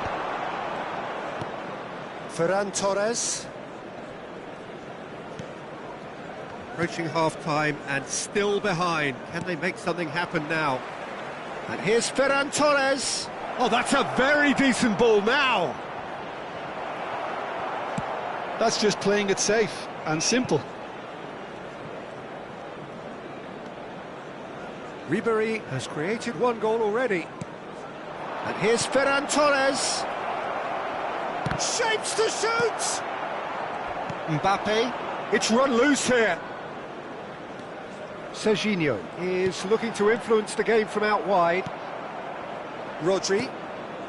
Ferran Torres. Approaching half-time and still behind. Can they make something happen now? And here's Ferran Torres. Oh, that's a very decent ball now. That's just playing it safe and simple. Ribéry has created one goal already. And here's Ferran Torres. Shapes to shoot! Mbappe. It's run loose here. Serginho is looking to influence the game from out wide. Rodri.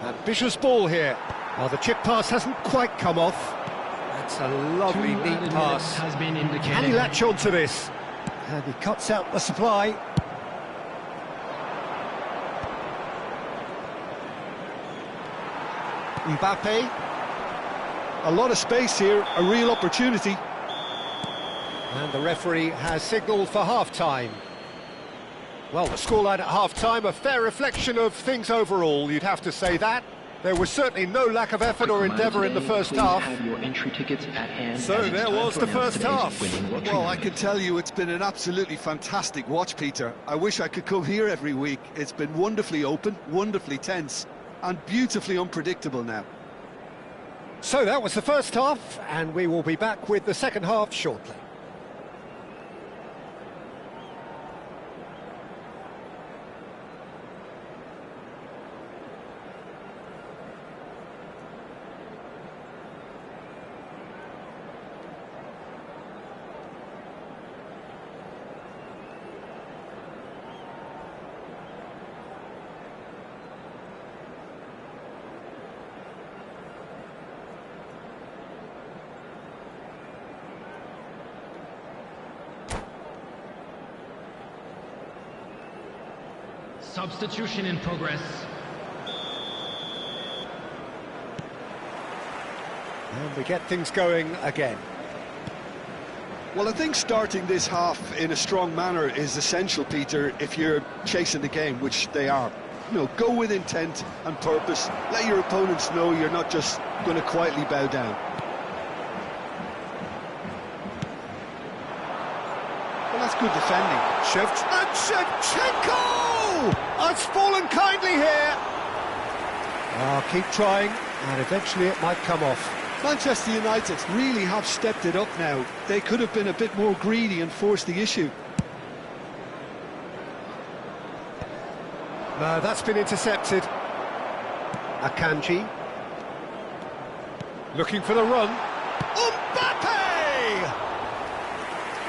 Ambitious ball here. Oh, the chip pass hasn't quite come off. That's a lovely, neat pass. Has been indicated. Can he latch on to this? And he cuts out the supply. Mbappe. A lot of space here, a real opportunity. And the referee has signalled for half-time. Well, the scoreline at half-time, a fair reflection of things overall, you'd have to say that. There was certainly no lack of effort or endeavour in the first half. Have your entry tickets at hand. So there was the first half. Well, I can tell you it's been an absolutely fantastic watch, Peter. I wish I could come here every week. It's been wonderfully open, wonderfully tense, and beautifully unpredictable now. So that was the first half, and we will be back with the second half shortly. Substitution in progress. And we get things going again. Well, I think starting this half in a strong manner is essential, Peter, if you're chasing the game, which they are. You know, go with intent and purpose. Let your opponents know you're not just going to quietly bow down. Well, that's good defending. Shevchenko! It's fallen kindly here. Oh, keep trying, and eventually it might come off. Manchester United really have stepped it up now. They could have been a bit more greedy and forced the issue. No, that's been intercepted. Akanji. Looking for the run. Mbappe!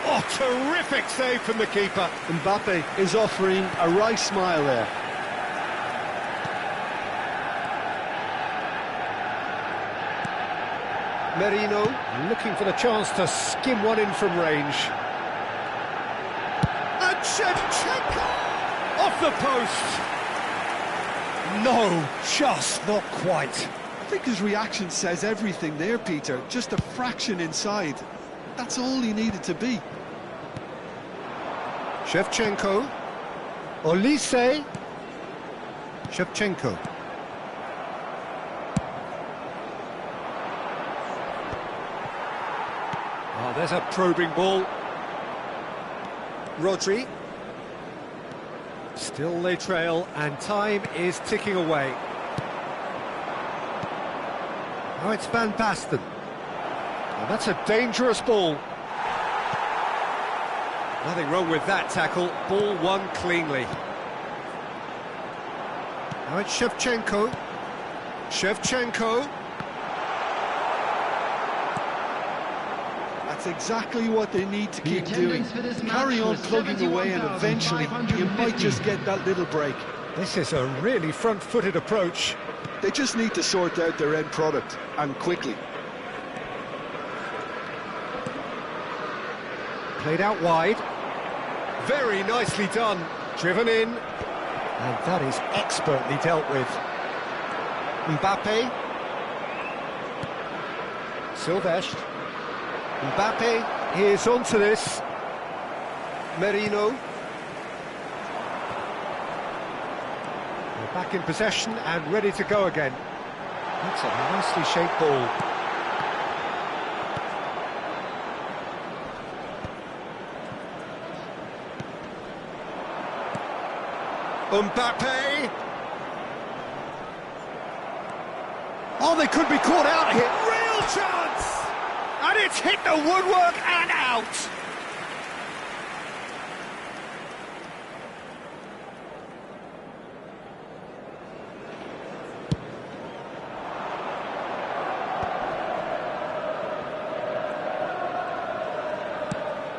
Oh, terrific save from the keeper. Mbappe is offering a wry smile there. Merino looking for the chance to skim one in from range. And Shevchenko! Off the post! No, just not quite. I think his reaction says everything there, Peter. Just a fraction inside. That's all he needed to be. Shevchenko. Olise. Shevchenko. Oh, there's a probing ball. Rodri. Still they trail, and time is ticking away. Now it's Van Basten. And that's a dangerous ball. Nothing wrong with that tackle, ball won cleanly. Now it's Shevchenko. That's exactly what they need to keep doing. Carry on plugging away and eventually you might just get that little break. This is a really front-footed approach. They just need to sort out their end product, and quickly. Played out wide. Very nicely done. Driven in. And that is expertly dealt with. Mbappe. Silvestre. Mbappe is onto this. Merino. They're back in possession and ready to go again. That's a nicely shaped ball. Mbappe! Oh, they could be caught out here. Real chance! And it's hit the woodwork and out!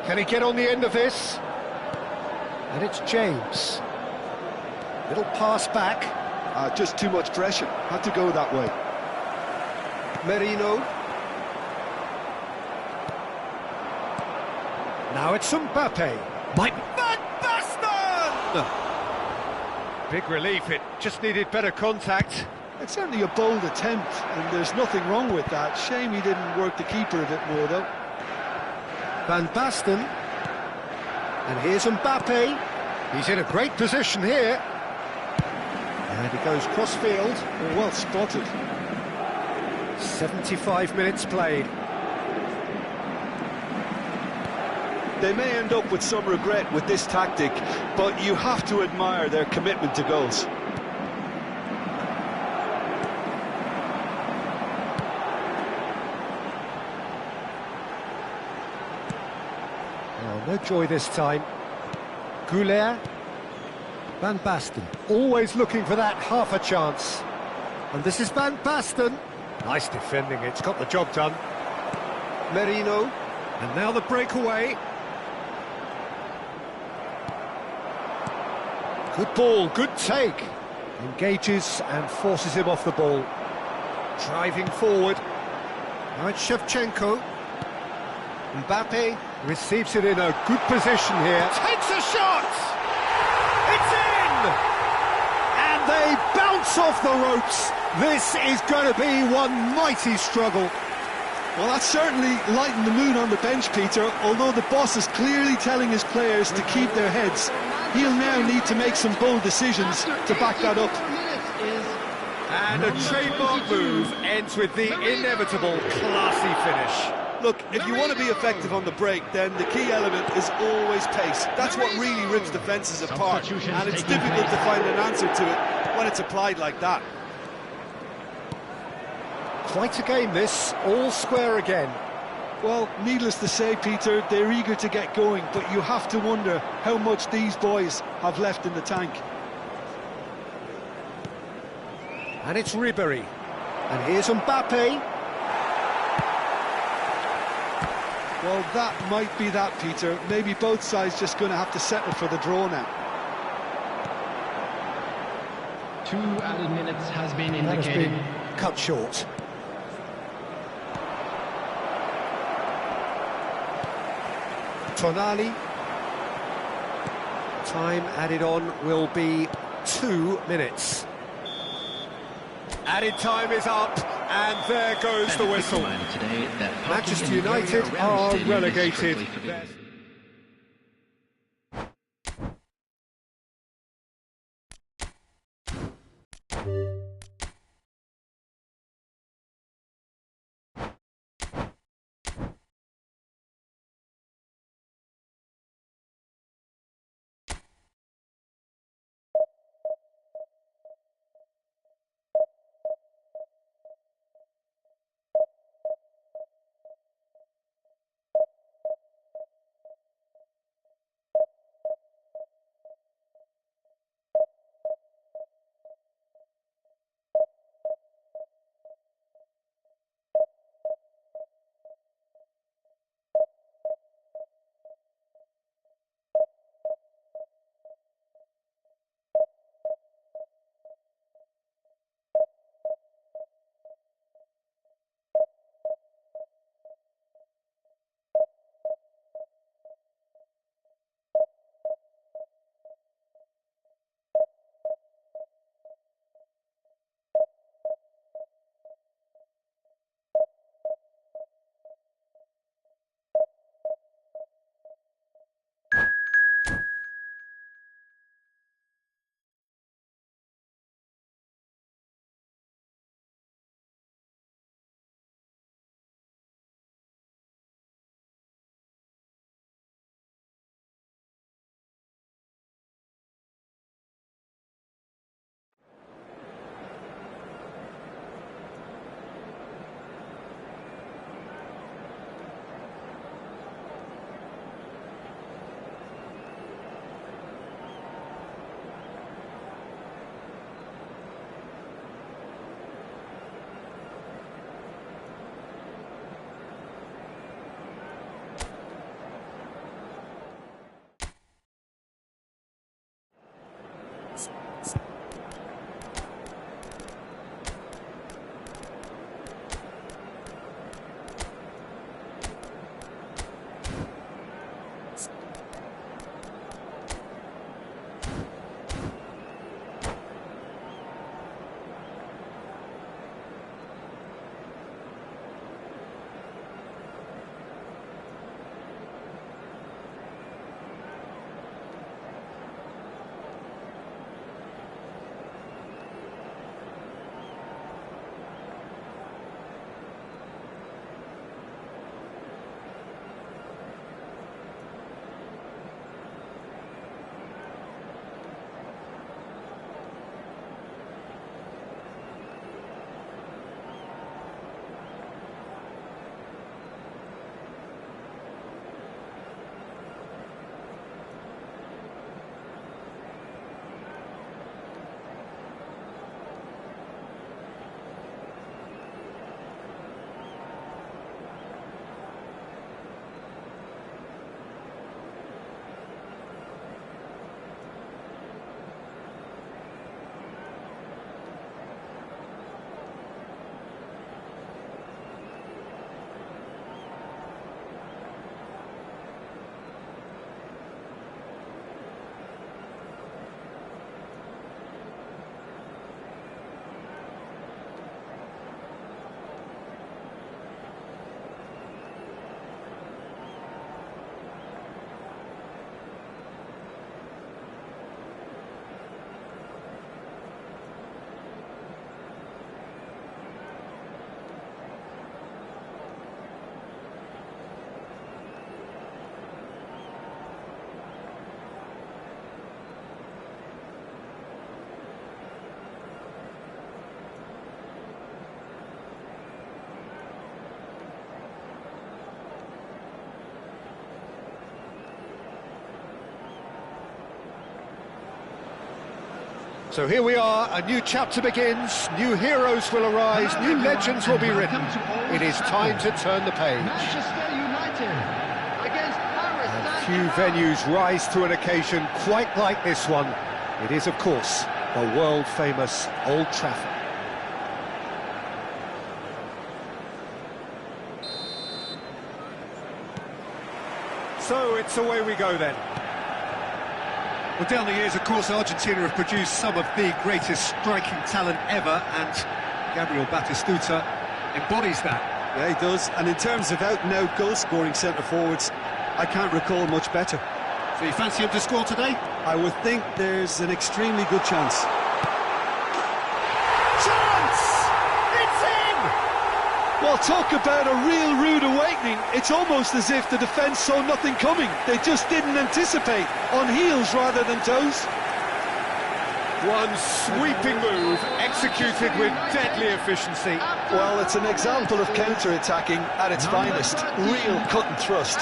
Can he get on the end of this? And it's James. Little pass back. Just too much pressure. Had to go that way. Merino. Now it's Mbappe. Van Basten! Big relief, it just needed better contact. It's certainly a bold attempt, and there's nothing wrong with that. Shame he didn't work the keeper a bit more, though. Van Basten. And here's Mbappe. He's in a great position here. And he goes cross-field. Well spotted. 75 minutes played. They may end up with some regret with this tactic, but you have to admire their commitment to goals. Oh, no joy this time. Goulet. Van Basten, always looking for that half a chance. And this is Van Basten. Nice defending, it's got the job done. Merino, and now the breakaway. Good ball, good take. Engages and forces him off the ball. Driving forward. Now it's Shevchenko. Mbappe receives it in a good position here. Takes a shot! It's in! And they bounce off the ropes. This is going to be one mighty struggle. Well, that's certainly lightened the mood on the bench, Peter, although the boss is clearly telling his players to keep their heads. He'll now need to make some bold decisions to back that up. And a trademark move ends with the inevitable classy finish. Look, if you want to be effective on the break, then the key element is always pace. That's what really rips defences apart, and it's difficult to find an answer to it when it's applied like that. Quite a game this, all square again. Well, needless to say, Peter, they're eager to get going, but you have to wonder how much these boys have left in the tank. And it's Ribéry. And here's Mbappe. Well, that might be that, Peter. Maybe both sides just going to have to settle for the draw now. 2 added minutes has been That has indicated. been cut short. Tonali. Time added on will be 2 minutes. Added time is up, and there goes the whistle. Manchester United are relegated. So here we are, a new chapter begins, new heroes will arise, new legends will be written. It is time to turn the page. Manchester United against Paris And few venues rise to an occasion quite like this one. It is, of course, the world-famous Old Trafford. So it's away we go then. Well, down the years, of course, Argentina have produced some of the greatest striking talent ever, and Gabriel Batistuta embodies that. Yeah, he does. And in terms of out-and-out goal-scoring centre-forwards, I can't recall much better. So you fancy him to score today? I would think there's an extremely good chance. Chance! It's in! Well, talk about a real rude awakening. It's almost as if the defence saw nothing coming. They just didn't anticipate, on heels rather than toes. One sweeping move, executed with deadly efficiency. Well, it's an example of counter-attacking at its finest. Real cut and thrust.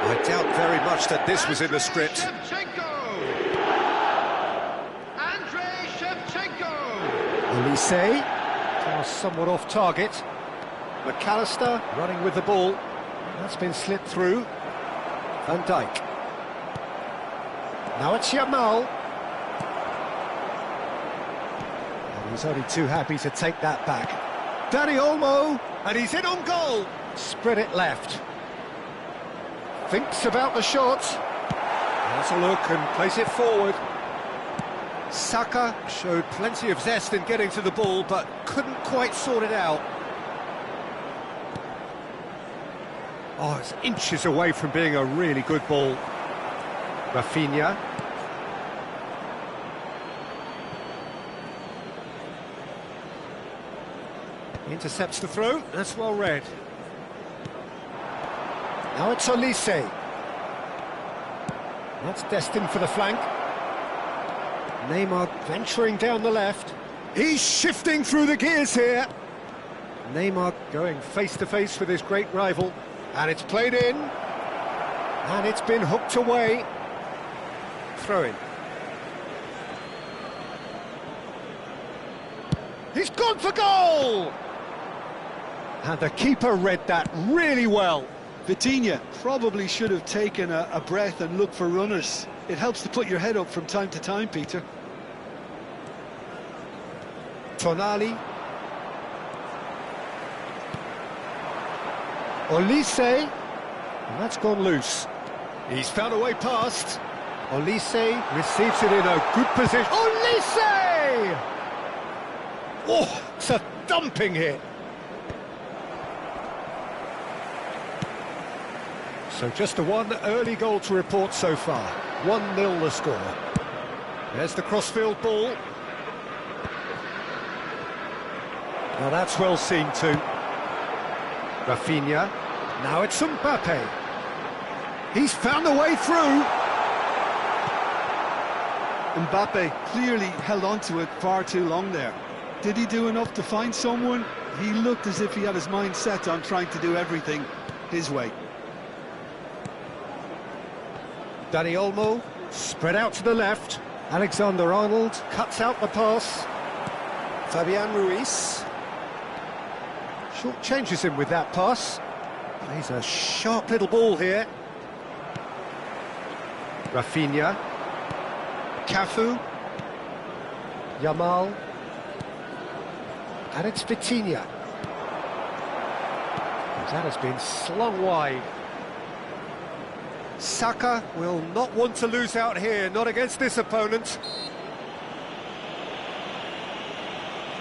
I doubt very much that this was in the script. Olise, pass somewhat off target. McAllister running with the ball. That's been slipped through. Van Dijk. Now it's Yamal. And he's only too happy to take that back. Dani Olmo, and he's in on goal. Spread it left. Thinks about the shot. Has a look and plays it forward. Saka showed plenty of zest in getting to the ball, but couldn't quite sort it out. Oh, it's inches away from being a really good ball. Rafinha. Intercepts the throw, that's well read. Now it's Olise. That's destined for the flank. Neymar venturing down the left. He's shifting through the gears here. Neymar going face-to-face with his great rival. And it's played in. And it's been hooked away. Throw-in. He's gone for goal! And the keeper read that really well. Vitinha probably should have taken a breath and looked for runners. It helps to put your head up from time to time, Peter. Tonali. Olise. And that's gone loose. He's found a way past. Olise receives it in a good position. Olise! Oh, it's a dumping hit. So just the one early goal to report so far. 1-0 the score. There's the crossfield ball. Now that's well seen too. Rafinha. Now it's Mbappe. He's found a way through. Mbappe clearly held on to it far too long there. Did he do enough to find someone? He looked as if he had his mind set on trying to do everything his way. Dani Olmo, spread out to the left. Alexander-Arnold cuts out the pass. Fabian Ruiz. Short changes him with that pass. Plays a sharp little ball here. Rafinha. Cafu. Yamal. And it's Vitinha. That has been slung wide. Saka will not want to lose out here, not against this opponent.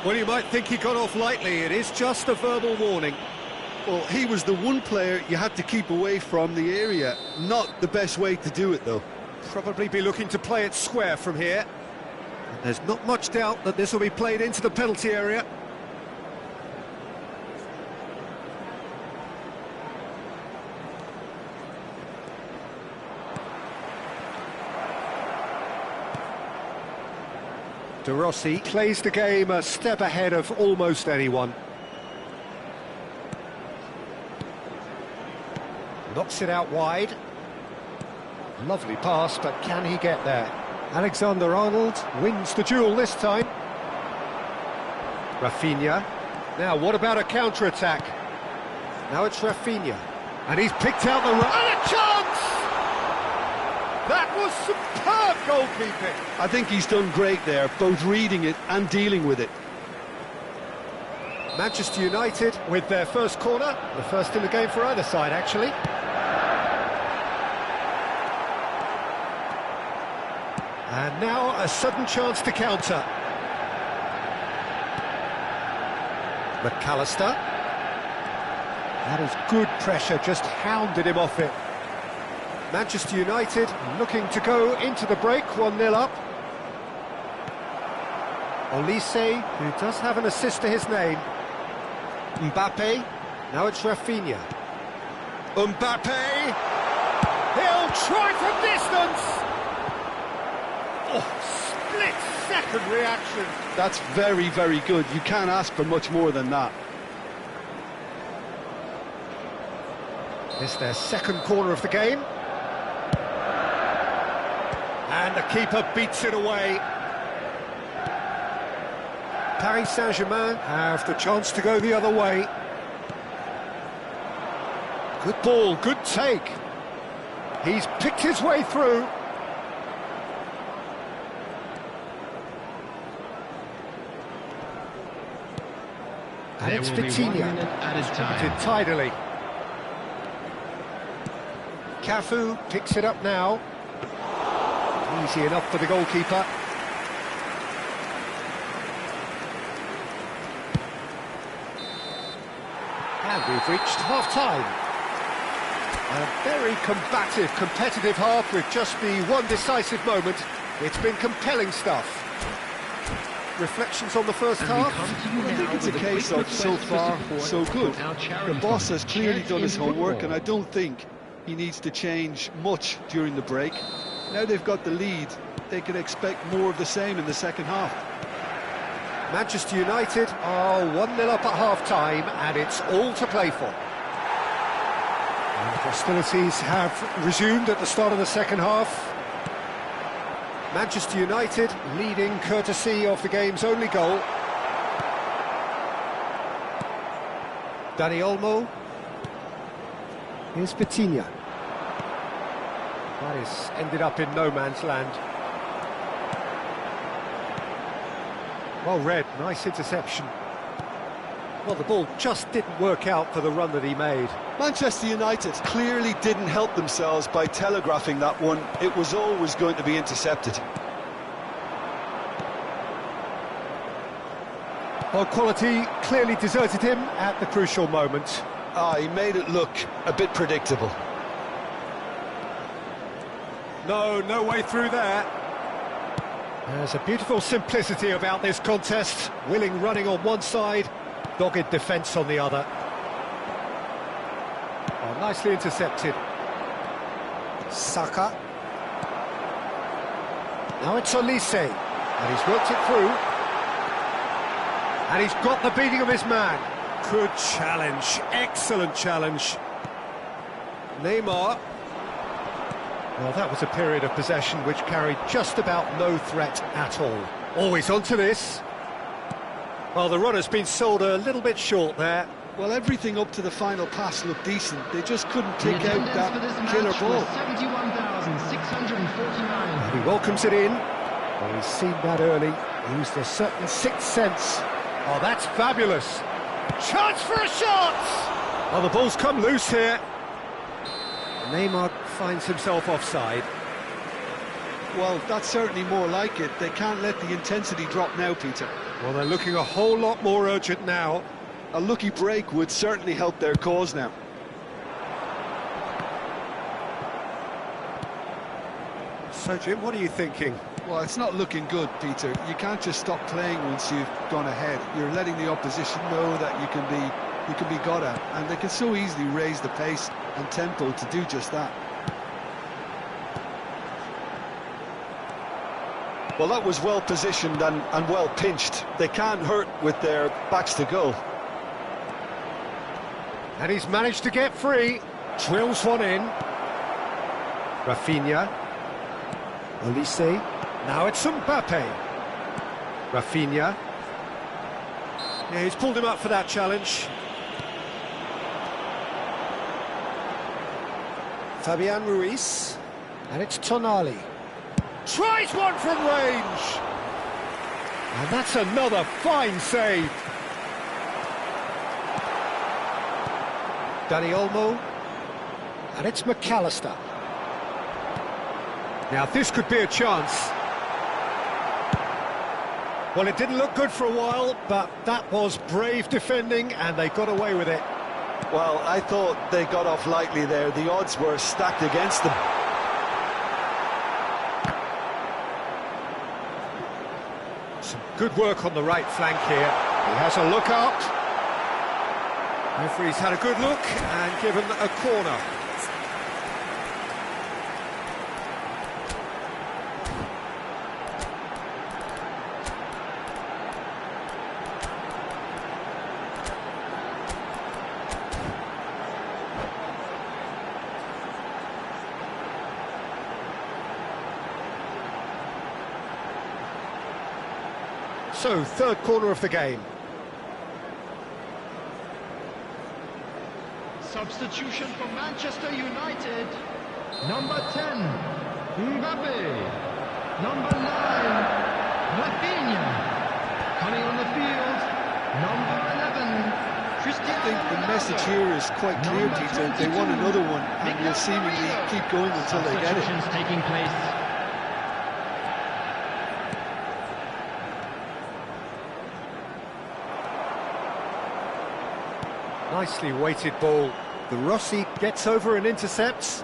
Well, you might think he got off lightly, it is just a verbal warning. Well, he was the one player you had to keep away from the area. Not the best way to do it, though. Probably be looking to play it square from here. And there's not much doubt that this will be played into the penalty area. De Rossi plays the game a step ahead of almost anyone. Knocks it out wide. Lovely pass, but can he get there? Alexander-Arnold wins the duel this time. Rafinha. Now, what about a counter-attack? Now it's Rafinha. And he's picked out the... And a chance! That was superb goalkeeping. I think he's done great there, both reading it and dealing with it. Manchester United with their first corner. The first in the game for either side, actually. And now a sudden chance to counter. McAllister. That is good pressure, just hounded him off it. Manchester United looking to go into the break, 1-0 up. Olise, who does have an assist to his name. Mbappe, now it's Rafinha. Mbappe, he'll try from distance! Oh, split-second reaction. That's very, very good. You can't ask for much more than that. It's their second corner of the game. And the keeper beats it away. Paris Saint-Germain have the chance to go the other way. Good ball, good take. He's picked his way through. And it's Vitinha, distributed tidily. Cafu picks it up now. Easy enough for the goalkeeper. And we've reached half-time. A very combative, competitive half with just the one decisive moment. It's been compelling stuff. Reflections on the first half? I think it's a case of so far, so good. The boss has clearly done his homework, and I don't think he needs to change much during the break. Now they've got the lead, they can expect more of the same in the second half. Manchester United are 1-0 up at half-time, and it's all to play for. And hostilities have resumed at the start of the second half. Manchester United leading courtesy of the game's only goal. Dani Olmo. Here's Vitinha. That is ended up in no man's land. Well read, nice interception. Well, the ball just didn't work out for the run that he made. Manchester United clearly didn't help themselves by telegraphing that one. It was always going to be intercepted. Well, quality clearly deserted him at the crucial moment. He made it look a bit predictable. No way through there. There's a beautiful simplicity about this contest. Willing running on one side, dogged defence on the other. Oh, nicely intercepted. Saka. Now it's Olise, and he's worked it through. And he's got the beating of his man. Good challenge, excellent challenge. Neymar. Well, that was a period of possession which carried just about no threat at all. Always onto this. Well, the run has been sold a little bit short there. Well, everything up to the final pass looked decent. They just couldn't take out that killer ball. 71,649. He welcomes it in. Well, he's seen that early. Used a certain sixth sense. Oh, that's fabulous. Chance for a shot! Well, the ball's come loose here. Neymar finds himself offside. Well, that's certainly more like it. They can't let the intensity drop now, Peter. Well, they're looking a whole lot more urgent now. A lucky break would certainly help their cause now. So, Jim, what are you thinking? Well, it's not looking good, Peter. You can't just stop playing once you've gone ahead. You're letting the opposition know that you can be got at, and they can so easily raise the pace and tempo to do just that. Well, that was well positioned and well pinched. They can't hurt with their backs to goal. And he's managed to get free. Drills one in. Rafinha. Olise. Now it's Mbappe. Rafinha. Yeah, he's pulled him up for that challenge. Fabian Ruiz. And it's Tonali. Tries one from range! And that's another fine save. Dani Olmo. And it's McAllister. Now this could be a chance. Well, it didn't look good for a while, but that was brave defending and they got away with it. Well, I thought they got off lightly there. The odds were stacked against them. Some good work on the right flank here. He has a look out. Referee's had a good look and given a corner. So, third corner of the game. Substitution for Manchester United. Number 10, Mbappe. Number 9, Rafinha. Coming on the field, number 11, Cristiano I think the message here is quite clear, Peter. They want another one, and will seemingly keep going until they get it. Substitutions taking place. Nicely weighted ball. The Rossi gets over and intercepts.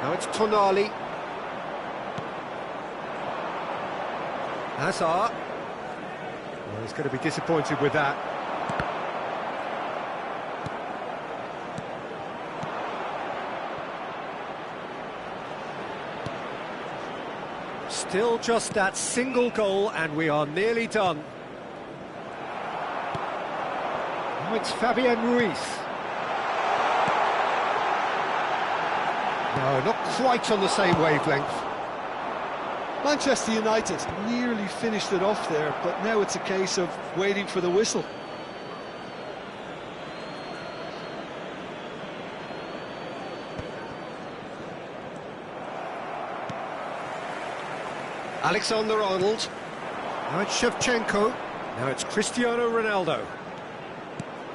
Now it's Tonali. Hazard. Well, he's going to be disappointed with that. Still just that single goal and we are nearly done. Now it's Fabian Ruiz. No, not quite on the same wavelength. Manchester United nearly finished it off there, but now it's a case of waiting for the whistle. Alexander-Arnold. Now it's Shevchenko. Now it's Cristiano Ronaldo.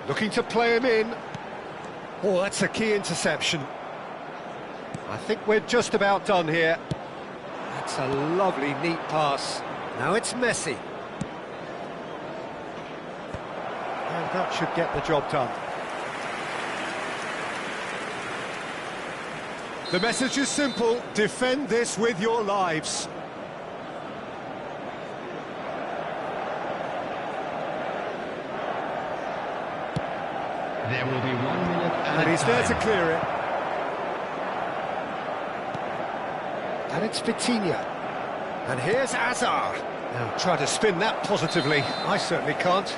Looking to play him in. Oh, that's a key interception. I think we're just about done here. That's a lovely, neat pass. Now it's Messi. And that should get the job done. The message is simple. Defend this with your lives. There will be 1 minute And he's there to clear it. And it's Vitinha. And here's Hazard. Now try to spin that positively. I certainly can't.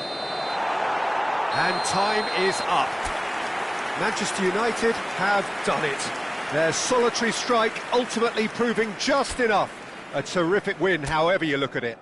And time is up. Manchester United have done it. Their solitary strike ultimately proving just enough. A terrific win, however you look at it.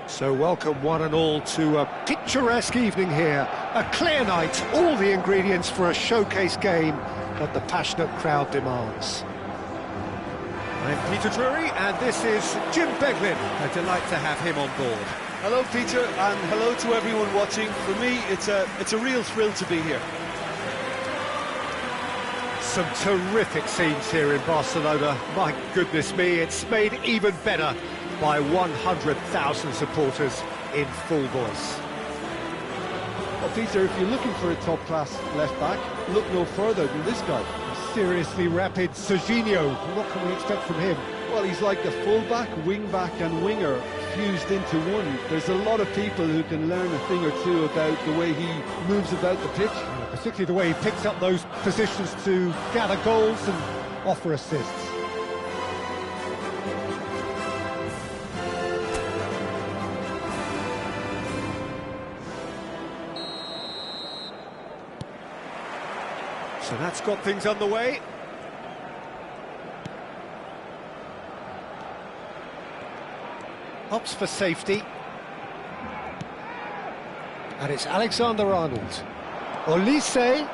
So welcome one and all to a picturesque evening here. A clear night, all the ingredients for a showcase game that the passionate crowd demands. I'm Peter Drury and this is Jim Beglin. A delight to have him on board. Hello, Peter, and hello to everyone watching. For me, it's a real thrill to be here. Some terrific scenes here in Barcelona. My goodness me, it's made even better by 100,000 supporters in full voice. Well, Peter, if you're looking for a top-class left-back, look no further than this guy. Seriously rapid Serginho. What can we expect from him? Well, he's like a full-back, wing-back and winger fused into one. There's a lot of people who can learn a thing or two about the way he moves about the pitch. Particularly the way he picks up those positions to gather goals and offer assists. So that's got things underway. Hops for safety. And it's Alexander-Arnold. Olise.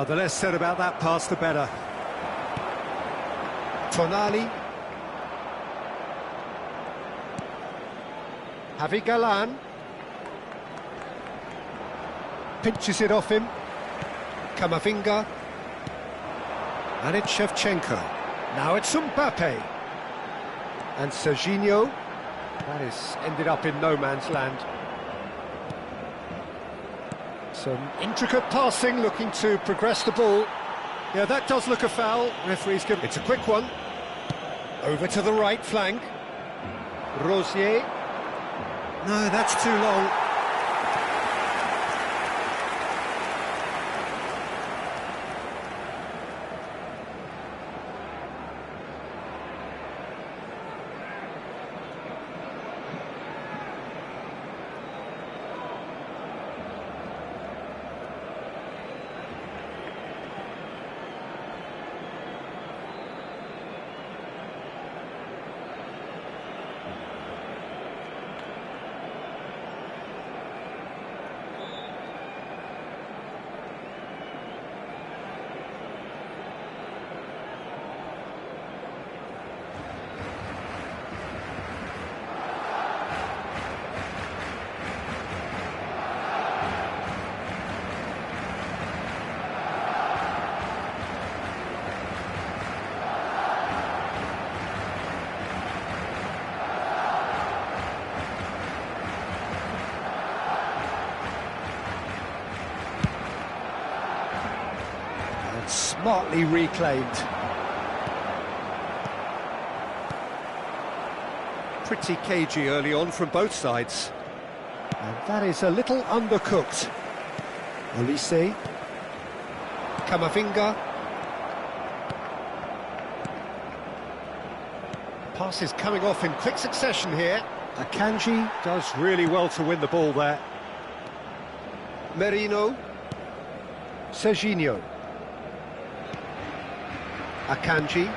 The less said about that pass, the better. Tonali. Javi Galan. Pinches it off him. Camavinga. And it's Shevchenko. Now it's Mbappe. And Serginho. That is ended up in no man's land. Some intricate passing, looking to progress the ball. Yeah, that does look a foul. Referee's given. It's a quick one. Over to the right flank. Rosier. No, that's too long. Smartly reclaimed. Pretty cagey early on from both sides. And that is a little undercooked. Olise. Camavinga. Passes coming off in quick succession here. Akanji does really well to win the ball there. Merino. Serginho. Akanji,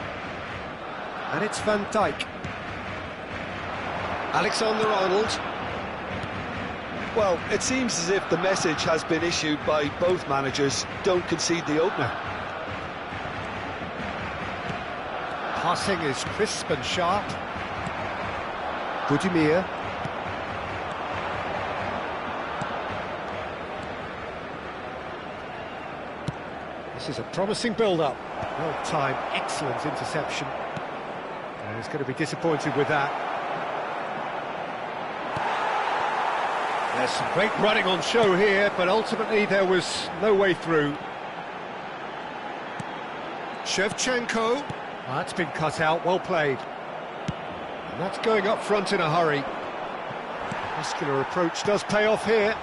and it's Van Dijk. Alexander-Arnold. Well, it seems as if the message has been issued by both managers: don't concede the opener. Passing is crisp and sharp. Budimir. This is a promising build-up. Well timed, excellent interception. And he's going to be disappointed with that. There's some great running on show here, but ultimately there was no way through. Shevchenko. That's been cut out, well played. And that's going up front in a hurry. Muscular approach does pay off here.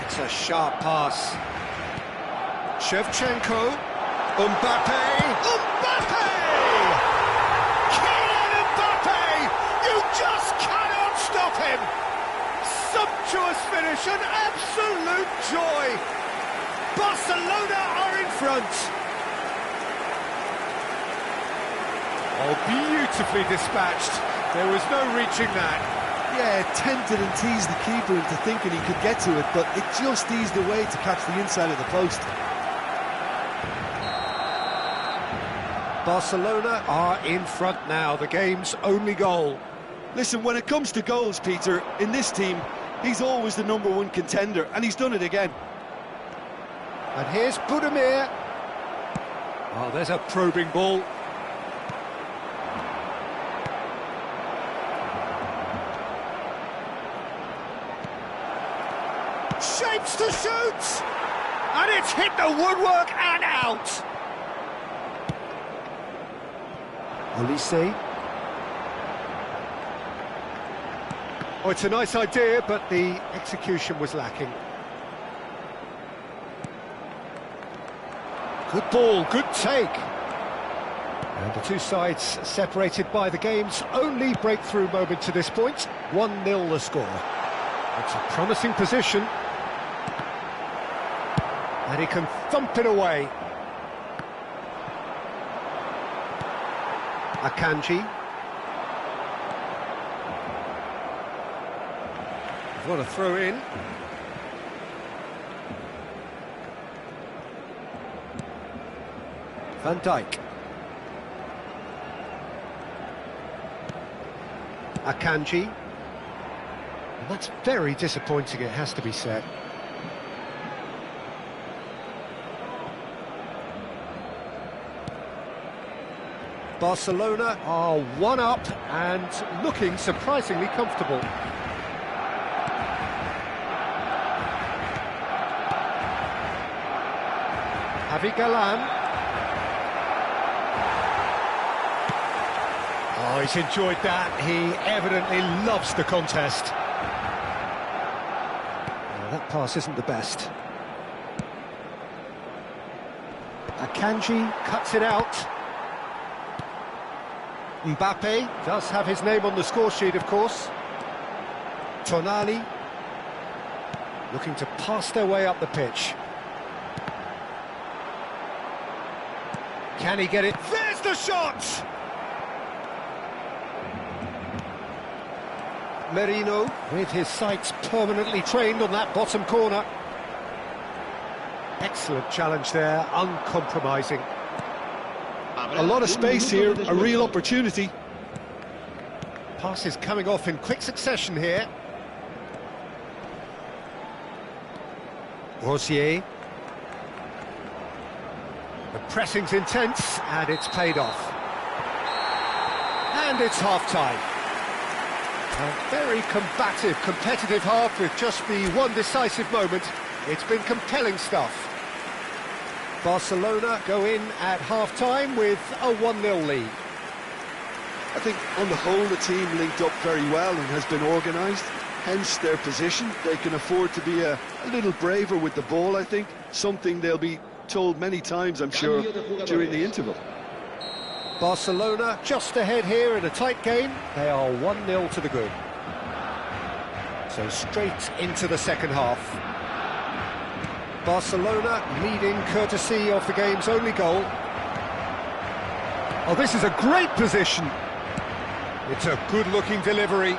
It's a sharp pass. Shevchenko, Mbappe, Kylian Mbappe! You just cannot stop him! Sumptuous finish, an absolute joy! Barcelona are in front. Oh, beautifully dispatched. There was no reaching that. Yeah, tempted and teased the keeper into thinking he could get to it, but it just eased away to catch the inside of the post. Barcelona are in front now, the game's only goal. Listen, when it comes to goals, Peter, in this team, he's always the #1 contender, and he's done it again. And here's Budimir. Oh, there's a probing ball. Shapes to shoot! And it's hit the woodwork and out! Olise. Oh, it's a nice idea, but the execution was lacking. Good ball, good take. And the two sides separated by the game's only breakthrough moment to this point. 1-0 the score. It's a promising position. And he can thump it away. Akanji. What a throw in. Van Dijk. Akanji. And that's very disappointing, it has to be said. Barcelona are 1 up and looking surprisingly comfortable. Javi Galan. Oh, he's enjoyed that. He evidently loves the contest. Oh, that pass isn't the best. Akanji cuts it out. Mbappe does have his name on the score sheet, of course. Tonali looking to pass their way up the pitch. Can he get it? There's the shot! Merino with his sights permanently trained on that bottom corner. Excellent challenge there, uncompromising. A lot of space here, a real opportunity. Passes coming off in quick succession here. Rosier. The pressing's intense, and it's paid off. And it's half-time. A very combative, competitive half with just the one decisive moment. It's been compelling stuff. Barcelona go in at half-time with a 1-0 lead. I think on the whole the team linked up very well and has been organised, hence their position. They can afford to be a little braver with the ball, I think, something they'll be told many times, I'm sure, during the interval. Barcelona just ahead here in a tight game. They are 1-0 to the good. So straight into the second half. Barcelona leading courtesy of the game's only goal. Oh, this is a great position. It's a good-looking delivery.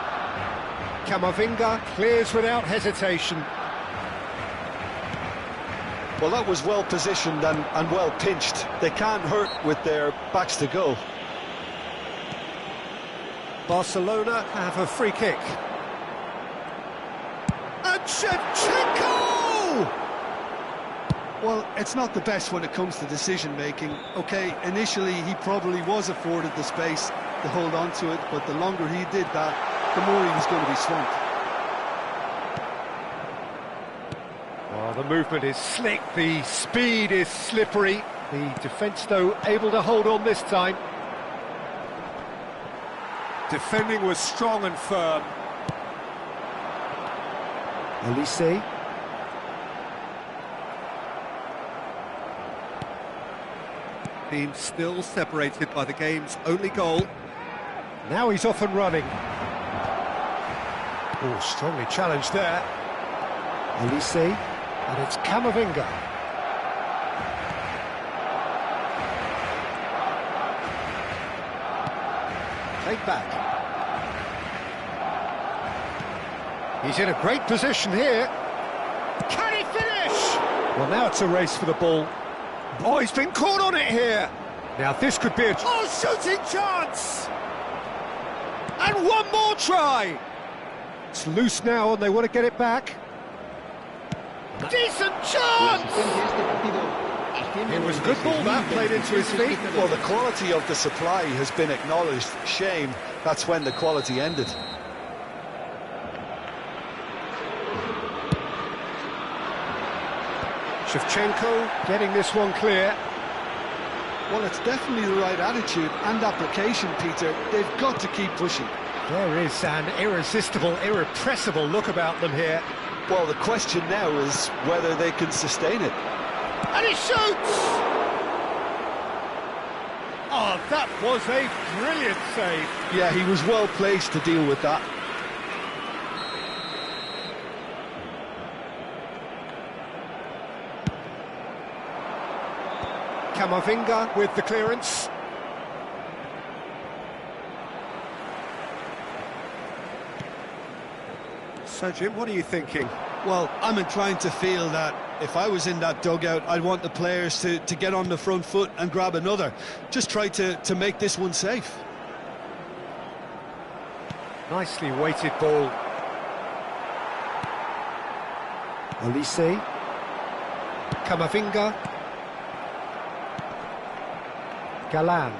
Camavinga clears without hesitation. Well, that was well positioned and well pinched. They can't hurt with their backs to goal. Barcelona have a free kick. And Shevchenko! Well, it's not the best when it comes to decision-making. OK, initially he probably was afforded the space to hold on to it, but the longer he did that, the more he was going to be swamped. Well, the movement is slick, the speed is slippery. The defence, though, able to hold on this time. Defending was strong and firm. Olise. Team still separated by the game's only goal. Now he's off and running. Oh, strongly challenged there. Olise, and it's Camavinga. Played back. He's in a great position here. Can he finish? Well, now it's a race for the ball. Oh, he's been caught on it here. Now this could be a... Oh, shooting chance! And one more try! It's loose now and they want to get it back. Decent chance! It was a good ball that played into his feet. Well, the quality of the supply has been acknowledged. Shame that's when the quality ended. Shevchenko getting this one clear. Well, it's definitely the right attitude and application, Peter. They've got to keep pushing. There is an irresistible, irrepressible look about them here. Well, the question now is whether they can sustain it. And he shoots! Oh, that was a brilliant save. Yeah, he was well placed to deal with that. Camavinga with the clearance. So, Jim, what are you thinking? Well, I'm inclined to feel that if I was in that dugout, I'd want the players to get on the front foot and grab another. Just try to make this one safe. Nicely weighted ball. Olise. Camavinga. Galan.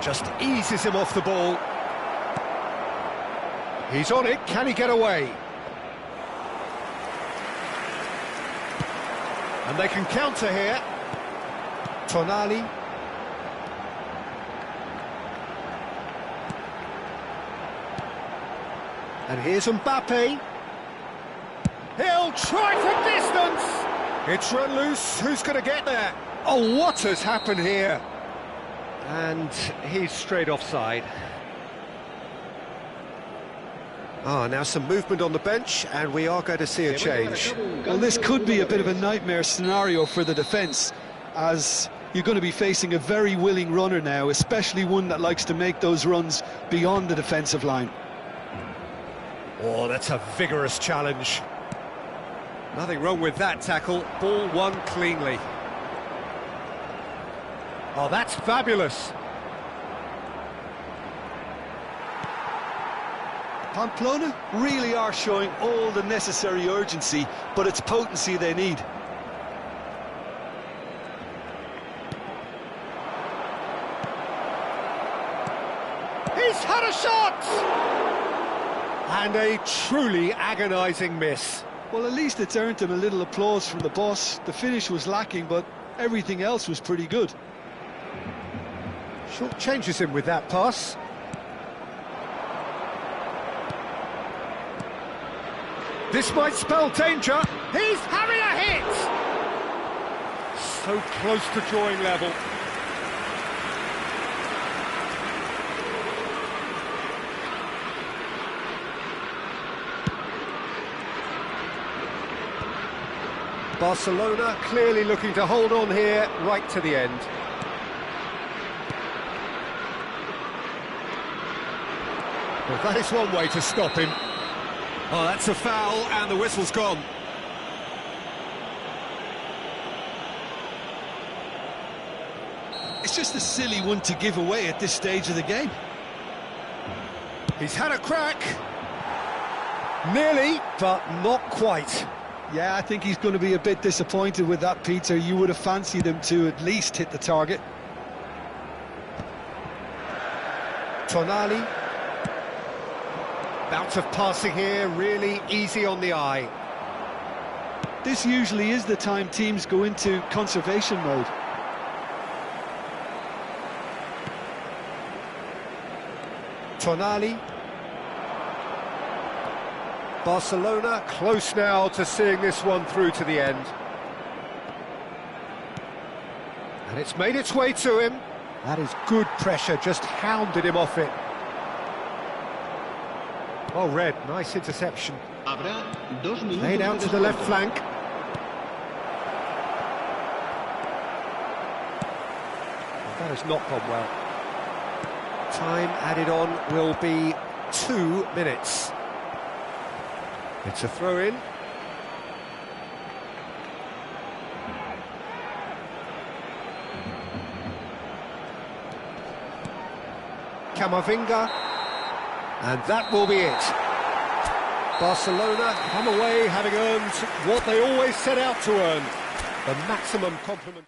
Just eases him off the ball. He's on it, can he get away? And they can counter here. Tonali. And here's Mbappe. He'll try from distance. It's run loose, who's going to get there? Oh, what has happened here? And he's straight offside. Now some movement on the bench, and we are going to see a change. Well, this could be a bit of a nightmare scenario for the defence, as you're going to be facing a very willing runner now, especially one that likes to make those runs beyond the defensive line. Oh, that's a vigorous challenge. Nothing wrong with that tackle. Ball won cleanly. Oh, that's fabulous. Pamplona really are showing all the necessary urgency, but it's potency they need. He's had a shot! And a truly agonising miss. Well, at least it's earned him a little applause from the boss. The finish was lacking, but everything else was pretty good. Short changes him with that pass. This might spell danger. He's having a hit! So close to drawing level. Barcelona clearly looking to hold on here right to the end. Well, that is one way to stop him. Oh, that's a foul, and the whistle's gone. It's just a silly one to give away at this stage of the game. He's had a crack. Nearly, but not quite. Yeah, I think he's going to be a bit disappointed with that, Peter. You would have fancied him to at least hit the target. Tonali. Bout of passing here, really easy on the eye. This usually is the time teams go into conservation mode. Tonali. Barcelona close now to seeing this one through to the end. And it's made its way to him. That is good pressure, just hounded him off it. Oh, Red, nice interception. Laid out to the left flank. That has not gone well. Time added on will be 2 minutes. It's a throw-in. Camavinga, and that will be it. Barcelona come away having earned what they always set out to earn, the maximum compliment.